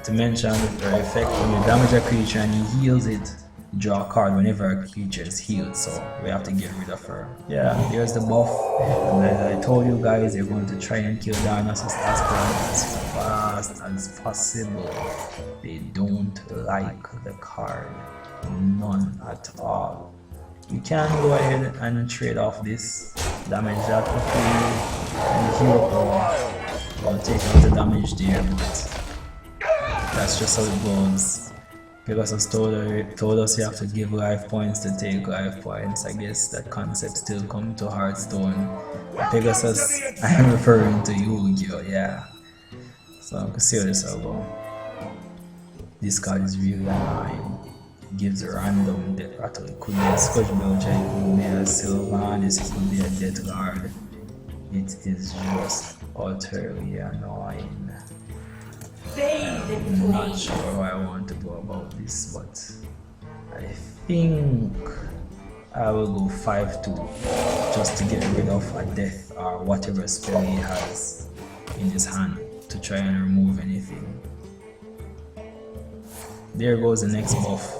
To mention her effect, when you damage a creature and he heals it, you draw a card whenever a creature is healed, so we have to get rid of her. Yeah, there's the buff, and as I told you guys, you're going to try and kill Dionysus Aspirant as fast as possible. They don't like the card, none at all. You can go ahead and trade off this, damage that for free, and heal power. I'll take out the damage there, but that's just how it goes. Pegasus told us you have to give life points to take life points. I guess that concept still come to Hearthstone. Pegasus, I am referring to Yu-Gi-Oh! Yeah. So I'm gonna see how this will go. This card is really annoying. It gives a random death rattle. It could be a Scotch Belcher, it could be a Silver, this could be a Death Guard. It is just utterly annoying. I'm not sure how I want to go about this, but I think I will go 5-2 just to get rid of a death or whatever spell he has in his hand to try and remove anything. There goes the next buff.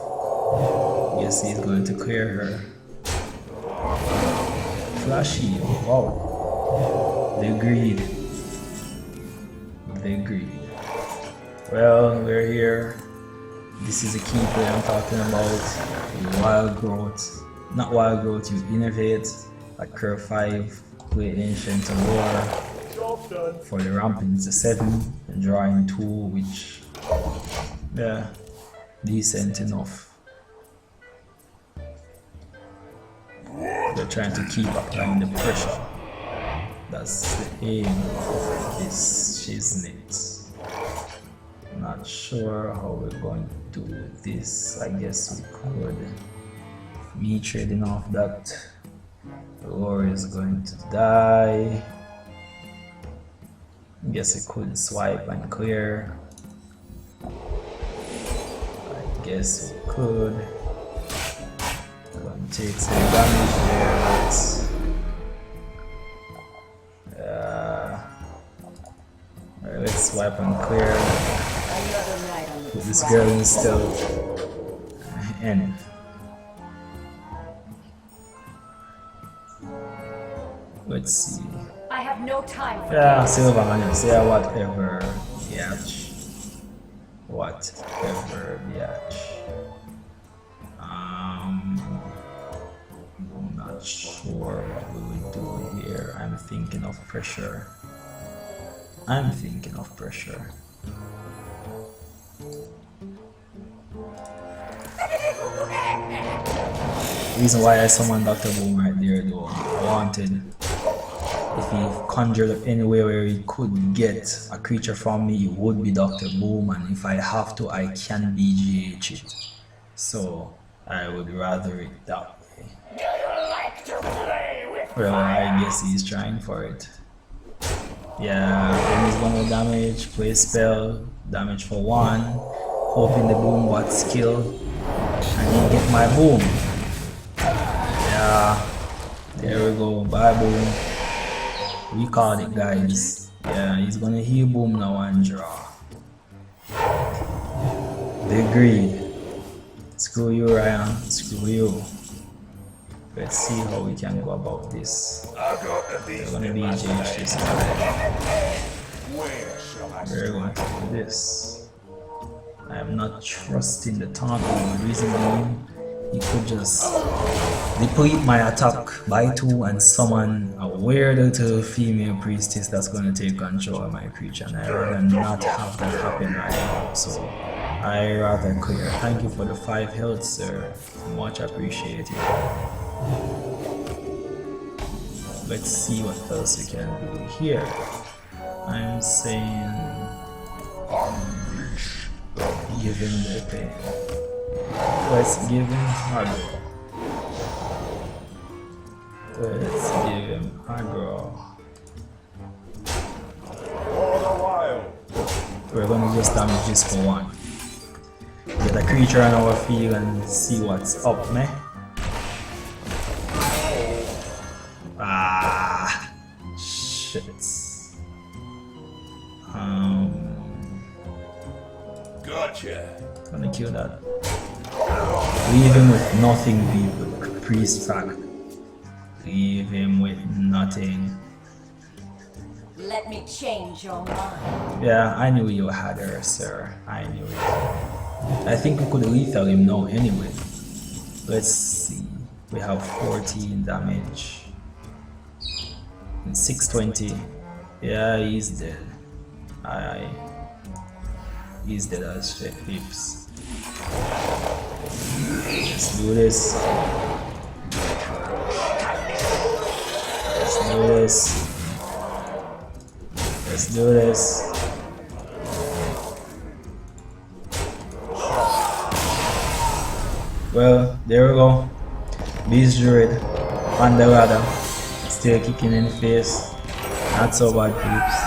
Yes, he's going to clear her. Flashy, wow. The greed. The greed. Well, we're here. This is a key play I'm talking about. Wild growth. Not wild growth, you innovate. Like curve 5, play Ancient of War. For the ramping, it's a 7. And drawing 2, which, yeah, decent enough. They're trying to keep applying the pressure. That's the aim of this shiznit. Not sure how we're going to do this. I guess we could. Me trading off that. Lore is going to die. I guess we could swipe and clear. I guess we could. Going to take some damage there, but let's swipe and clear. Put this girl in stealth. And let's see. I have no time for Silver Onions, whatever. Biatch. Whatever, biatch. I'm not sure what we will do here. I'm thinking of pressure. Reason why I summoned Dr. Boom right there though, I wanted, if he conjured up anywhere where he could get a creature from me, it would be Dr. Boom, and if I have to, I can BGH it. So I would rather it that way. Well, I guess he's trying for it. Yeah, then he's gonna damage, play spell, damage for 1, hoping the boom bot skill, and he get my boom. Yeah, there we go, bye boom. We called it, guys. Yeah, he's gonna heal boom now and draw. They agreed. Screw you, Ryan, screw you. Let's see how we can go about this. We're gonna be GH this time. We're going to do this. I am not trusting the taunt. The reason being, he could just deplete my attack by 2 and summon a weird little female priestess that's going to take control of my creature, and I rather not have that happen right now, so I rather clear. Thank you for the 5 health, sir. Much appreciated. Let's see what else we can do here. I'm saying unleash the Give him the pain. Let's give him aggro. Let's give him aggro. We're gonna just damage this for one. Get a creature on our field and see what's up, man. Ah, shit. Gotcha. Gonna kill that. Leave him with nothing, people. Priest fact. Leave him with nothing. Let me change your mind. Yeah, I knew you had her, sir. I knew it. I think we could lethal him now anyway. Let's see. We have 14 damage. And 620. Yeah, he's dead. Aye. He's dead as shit, peeps. Let's do this. Let's do this. Let's do this. Well, there we go. Beast Druid on the ladder. Still kicking in the face. Not so bad, peeps.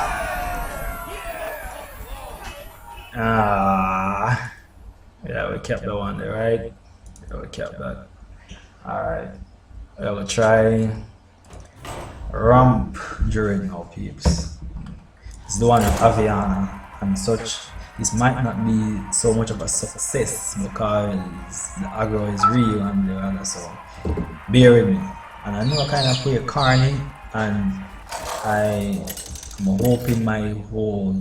Ah. Yeah, we kept the one there, right? Yeah, we kept that. Alright. Well, we'll try Ramp Druid now, peeps. It's the one with Aviana and such. This might not be so much of a success because the aggro is real and the other, so bear with me. And I know I kind of play Carney, and I'm hoping my whole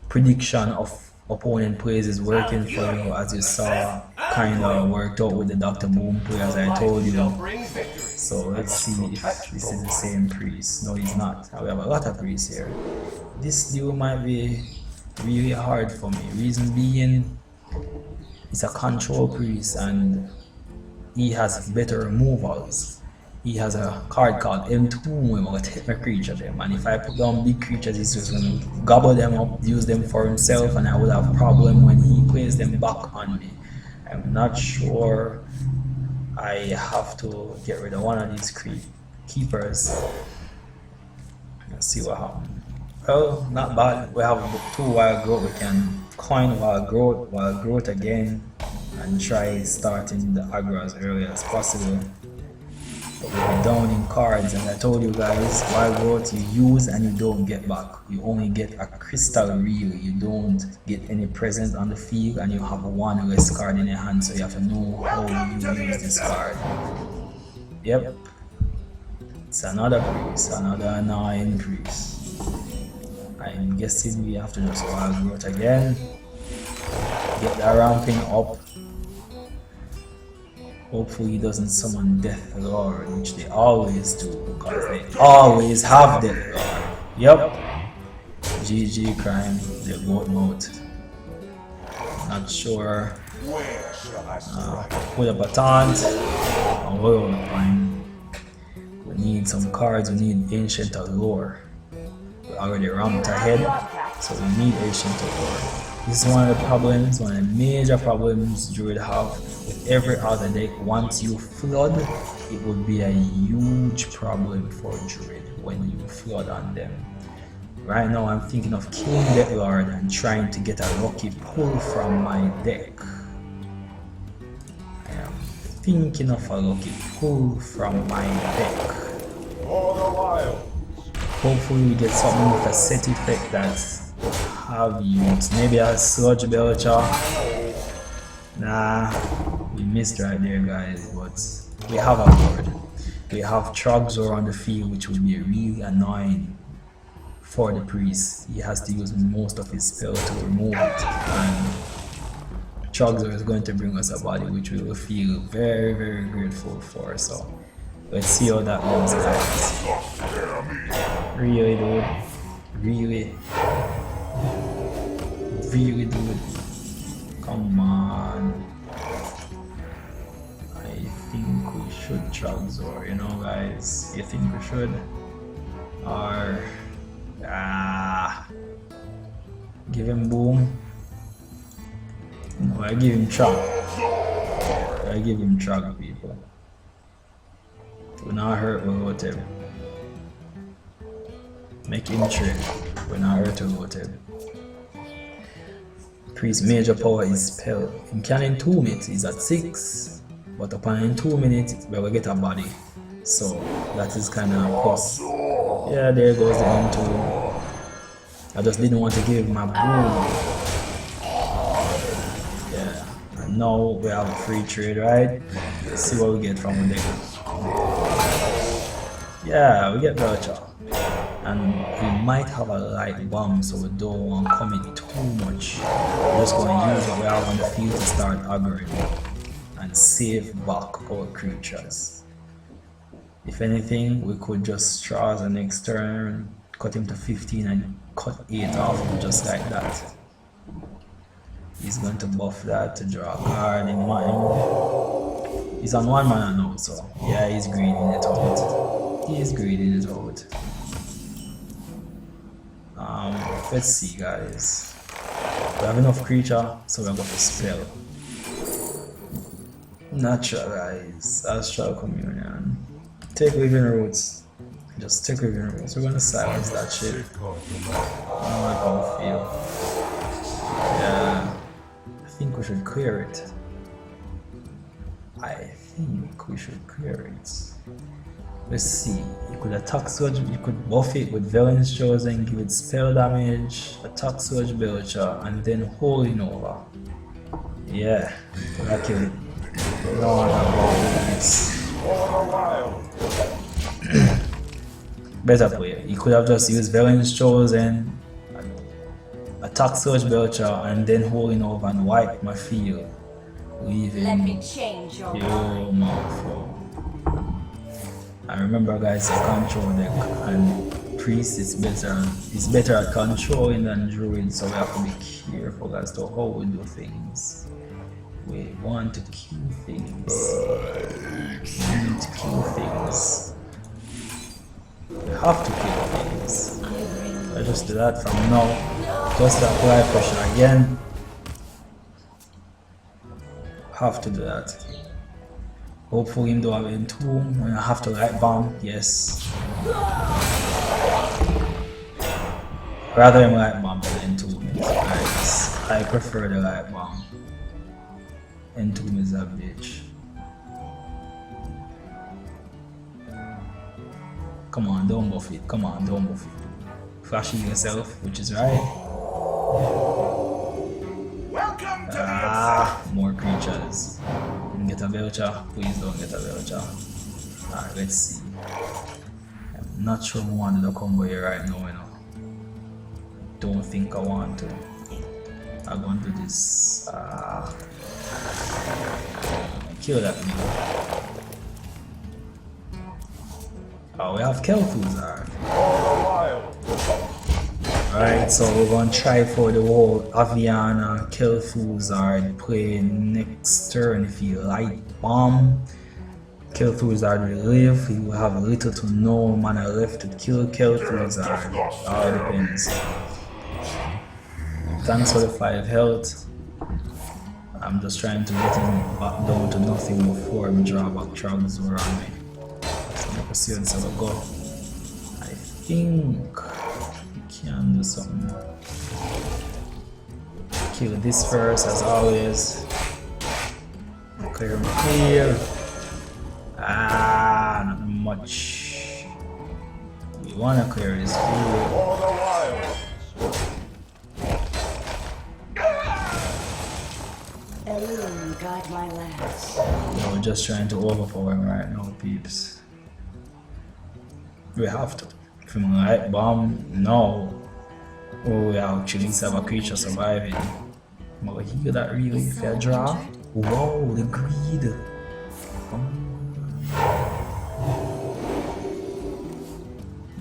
prediction of opponent plays is working for you, as you saw kind of worked out with the Dr. Boom play, as I told you. So let's see if this is the same priest. No, he's not. We have a lot of priests here. This duel might be really hard for me. Reason being, it's a control priest and he has better removals. He has a card called M2, I'm gonna take my creature them, and if I put down big creatures, he's just gonna gobble them up, use them for himself, and I will have a problem when he plays them back on me. I'm not sure. I have to get rid of one of these keepers. Let's see what happens. Well, not bad. We have 2 wild growth. We can coin wild growth again, and try starting the aggro as early as possible. But we'll be down in cards, and I told you guys, wild growth you use and you don't get back. You only get a crystal reel. You don't get any presence on the field, and you have 1 less card in your hand, so you have to know how you use this card. Yep. It's another priest, another annoying priest. I'm guessing we have to just wild growth again. Get that ramping up. Hopefully he doesn't summon Death Lord, which they always do, because they always have Death Lord. Yep. GG crime, the goat mode. Not sure. Put up a taunt. We need some cards, we need Ancient Allure. We already ramped ahead, so we need Ancient Allure. This is one of the problems, one of the major problems Druid have with every other deck. Once you flood, it would be a huge problem for Druid when you flood on them. Right now I'm thinking of killing Death Lord and trying to get a lucky pull from my deck. I am thinking of a lucky pull from my deck. Hopefully we get something with a set effect that have used. Maybe a Sludge Belcher. Nah, we missed right there, guys, but we have a board. We have Trogzor on the field, which will be really annoying for the priest. He has to use most of his spell to remove it, and Trogzor is going to bring us a body which we will feel very, very grateful for. So let's see how that goes, guys. Really, dude. Really, dude. Come on. I think we should Trogzor, you know, guys. You think we should? Or give him boom. I give him trap. I give him trap, people. We not hurt without him. Make him trade. We not hurt without him. Priest major power is spell. He can entomb it. He's at 6. But upon entomb it, we will get a body. So that is kind of a plus. Yeah, there goes the entomb. I just didn't want to give him a boom. Yeah. And now we have a free trade, right? Let's see what we get from the deck. Yeah, we get Belcher. And we might have a light bomb, so we don't want to commit too much. We're just going to use what we have on the field to start aggroing and save back our creatures. If anything, we could just draw the next turn, cut him to 15 and cut 8 off just like that. He's going to buff that to draw a card in mind. He's on 1 mana now, so yeah, he's greeding it out. He's greeding it out. Let's see, guys. We have enough creature, so we're going to spell. Naturalize, Astral Communion. Take Living Roots. Just take Living Roots. We're going to silence that shit. I don't like how I feel. Yeah. I think we should clear it. I think we should clear it. Let's see, you could attack Surge, you could buff it with Villain's Chosen, give it spell damage, attack Surge Belcher, and then Holding Over. Yeah, I kill it. No one about this. Better play. You could have just used Villain's Chosen, attack Surge Belcher, and then Holding Over and wipe my field. Leaving. Let me change your mind. Yo, mouthful. I remember, guys, a control deck, and priest is better at controlling than druid, so we have to be careful as to how we do things. We want to kill things. We need to kill things. We have to kill things. I just do that from now. Just apply pressure again. Have to do that. Hopefully him do have entomb. I have to light bomb, yes. Rather than light bomb than entomb. I prefer the light bomb. Entomb is a bitch. Come on, don't buff it. Come on, don't buff it. Flashing yourself, which is right. More creatures. Get a Belcher. Please don't get a Belcher. Alright, let's see. I'm not sure I wanted to combo here right now, you know. Don't think I want to. I'm going to do this. Kill that nigga. Oh, we have Kel'Thuzar. Alright, so we're going to try for the whole Aviana, Kel'Thuzar play next turn. If he light bomb, Kel'Thuzar will live. He will have little to no mana left to kill Kel'Thuzar. All depends. Thanks for the 5 health. I'm just trying to get him back down to nothing before I draw back Trogzor on me. So I'm going to see how we go. I think can do something. Kill this first, as always. Clear him here. Not much. We wanna clear his field. Guide my lads. We're just trying to overpower him right now, peeps. We have to. From light bomb, no. Oh, we actually have a creature surviving. But heal that really if you draw. Whoa, the greed.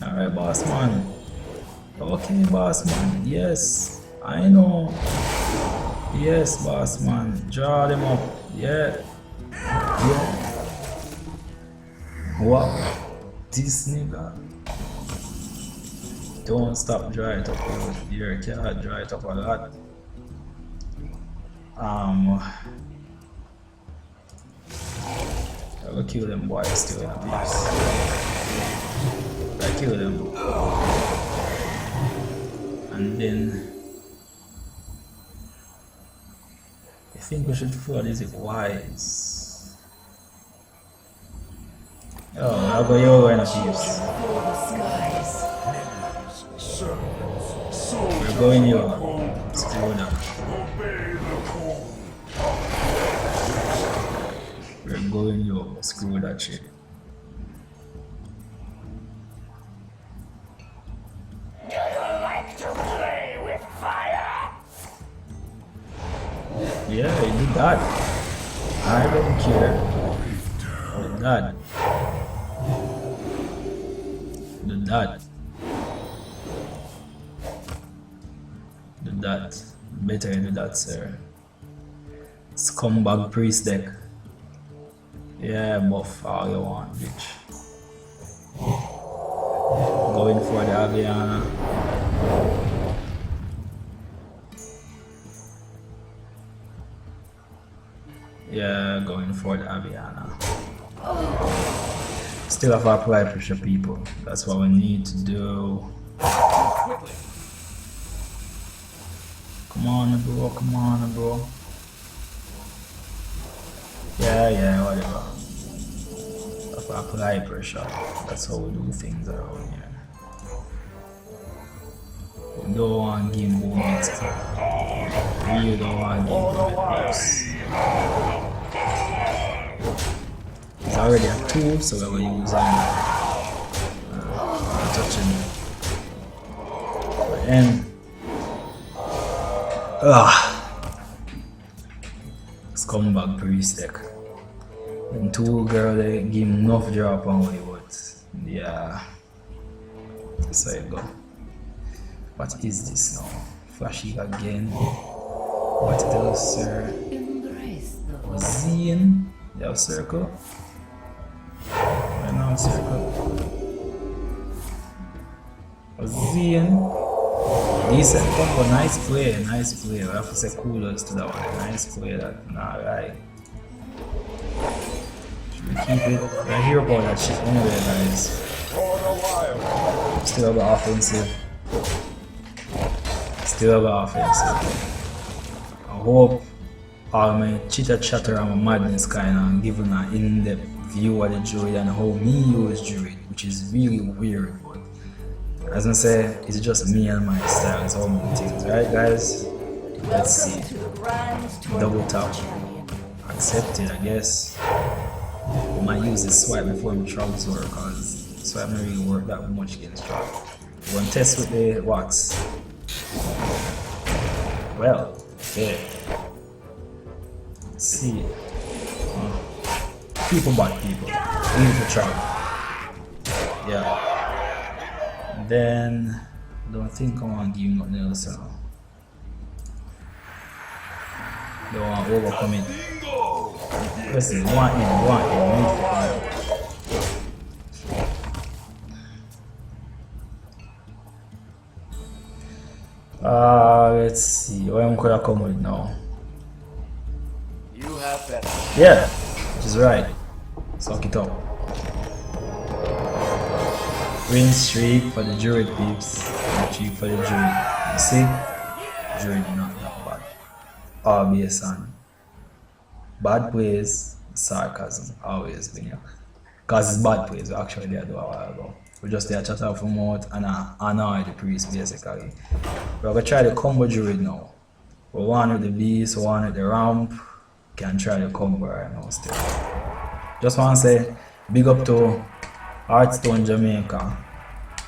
Alright, boss man. Okay, boss man. Yes, I know. Yes, boss man. Draw them up. Yeah. Yeah. Wow. This nigga. Don't stop dry it up. You can't dry it up a lot. I will kill them boys still in abuse. I kill them. And then I think we should flood. Is it wise? Oh, I'll go your in abuse. We're going your. Screw them. We're going your. Screw that shit. Yeah, you did that. I don't care. Did that. Did that. Did that. Better you do that, sir. Scumbag priest deck. Yeah, buff all you want, bitch. Going for the Aviana. Yeah, going for the Aviana. Still have our apply pressure, people. That's what we need to do. Come on, bro. Come on, bro. Yeah, whatever. Have apply pressure. That's how we do things around here. We don't want game moments. We don't want game moments. It's already a 2, so we're going to use touching the end. Scumbag priest deck. And 2 girl, they give him enough drop on me, but yeah. That's how it go. What is this now? Flashy again. What else, sir? Zine. You have circle? Right now, circle. Zine. Decent combo, nice play, nice play. We have to say kudos to that one. Nice play, that. Nah, right. Should we keep it? I hear about that shit anyway, guys. Still have the offensive. Still have the offensive. I hope all my chitter chatter and my madness kind of giving an in-depth view of the Druid and how me use Druid, which is really weird, but as I say, it's just me and my style, it's all my things, right guys? Let's see. Double tap. Accept it, I guess. I might use this swipe before my trouser because swipe don't really work that much against trap. We're going to test with the watts. Well, okay. Let's see. People bad people. Leave the trap. Yeah. Then I don't think I want to give him nothing else now. Don't want to overcome it. Listen, want him. Let's see. What could I come with now? You have better. Yeah, which is right. Suck it up. Win streak for the Druid peeps. Win streak for the Druid. You see? Druid not that bad. Obvious on. Bad plays, sarcasm. Always been here. Because it's bad plays, we actually did do a while ago. We just there chat out from out and annoy the priest basically. We're gonna try the combo Druid now. We want with the beast, we want with the ramp. Can try the combo right now still. Just want to say big up to Hearthstone Jamaica.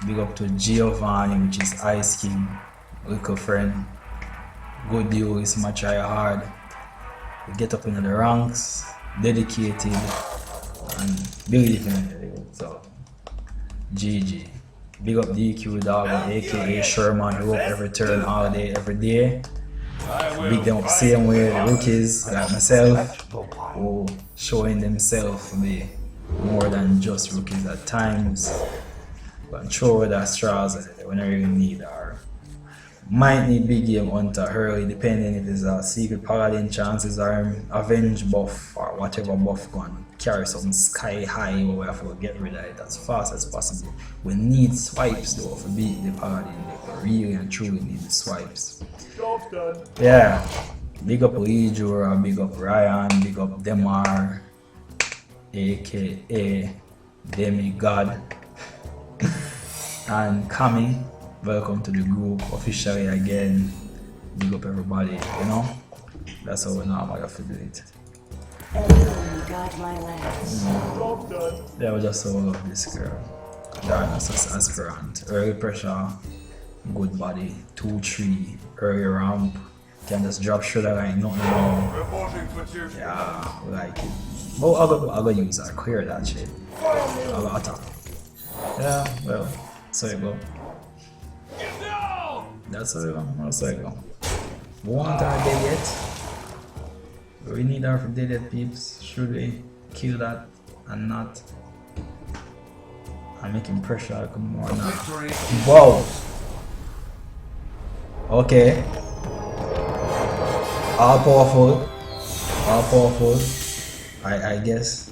Big up to Giovanni, which is Ice King, little friend. Good deal, is my try hard. We get up into the ranks, dedicated, and believe in it. So, GG. Big up DQ Dog, aka Sherman, who up every turn, all day, every day. Big them up same way, the rookies like myself, who showing themselves to be more than just rookies at times. But throw with our straws when I really need our Might need big game hunter early, depending if it's a secret paladin, chances are avenge buff or whatever buff going carry something sky high where we have to get rid of it as fast as possible. We need swipes though to beat the paladin. We really and truly need the swipes. Job's done. Yeah. Big up Legiora, big up Ryan, big up Demar, aka Demigod, and Kami. Welcome to the group officially again. Big up everybody, you know? That's how we know how to do it. Everyone guard my lands. Job's done. Yeah, we just all love this girl. Darkness as aspirant. Early pressure, good body, 2-3, early ramp. Can just drop shredder like nothing wrong. Reporting for duty. Yeah, we like it. But I'm gonna use that, clear that shit. I'm gonna attack. Yeah, well, so you go. Get down! That's how you go. That's how you go. We want our dead yet. We need our dead yet, peeps. Should we kill that and not? I'm making pressure come more now. Victory. Whoa! Okay. All powerful. All powerful. I guess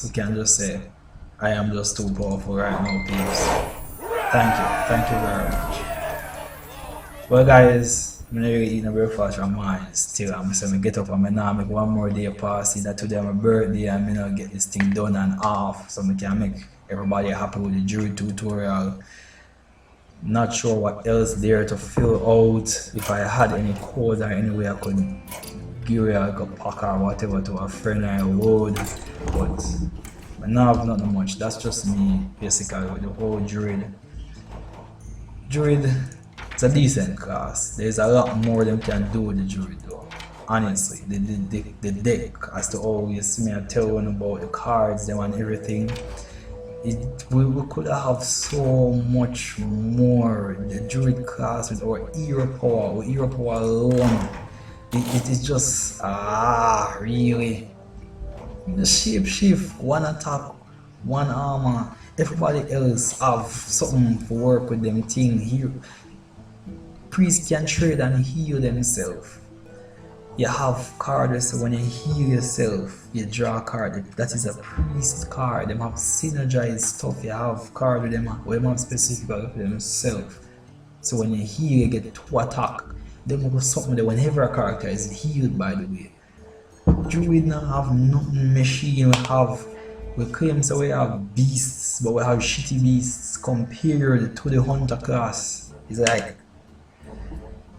we can just say I am just too powerful right now, peeps. Thank you very much. Well guys, I'm not really eating a breakfast from mine still. I'm saying I get up and I now make one more day pass. That today my birthday and I get this thing done and off so I can make everybody happy with the Druid tutorial. Not sure what else there to fill out. If I had any codes or any way I could give like a pack or whatever to a friend I would, but now I've not much. That's just me basically with the whole Druid. Druid, it's a decent class. There's a lot more them can do with the Druid though. Honestly, the deck, as to always me I tell one about the cards, them and everything. We could have so much more. The Druid class with our hero power alone. It is just really. The shape shift, one attack, one armor. Everybody else have something to work with them thing here. Priest can trade and heal themselves. You have cards so when you heal yourself, you draw a card. That is a priest card. Them have synergized stuff. You have card with them where them have specifically for themselves. So when you heal, you get 2 attack. Then we go something that whenever a character is healed, by the way. Druid now have nothing machine. We claim so we have beasts, but we have shitty beasts compared to the hunter class. It's like,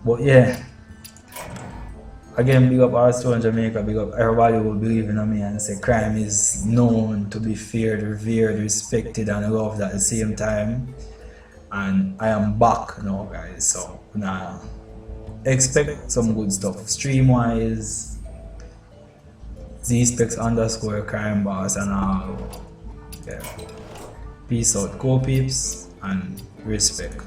but yeah. Again, big up Hearthstone Jamaica, big up everybody who believe in me and say crime is known to be feared, revered, respected and loved at the same time. And I am back now guys, so now expect some good stuff. Stream wise, Z-Specs _ Crimeboss and all. Yeah. Peace out, go peeps and respect.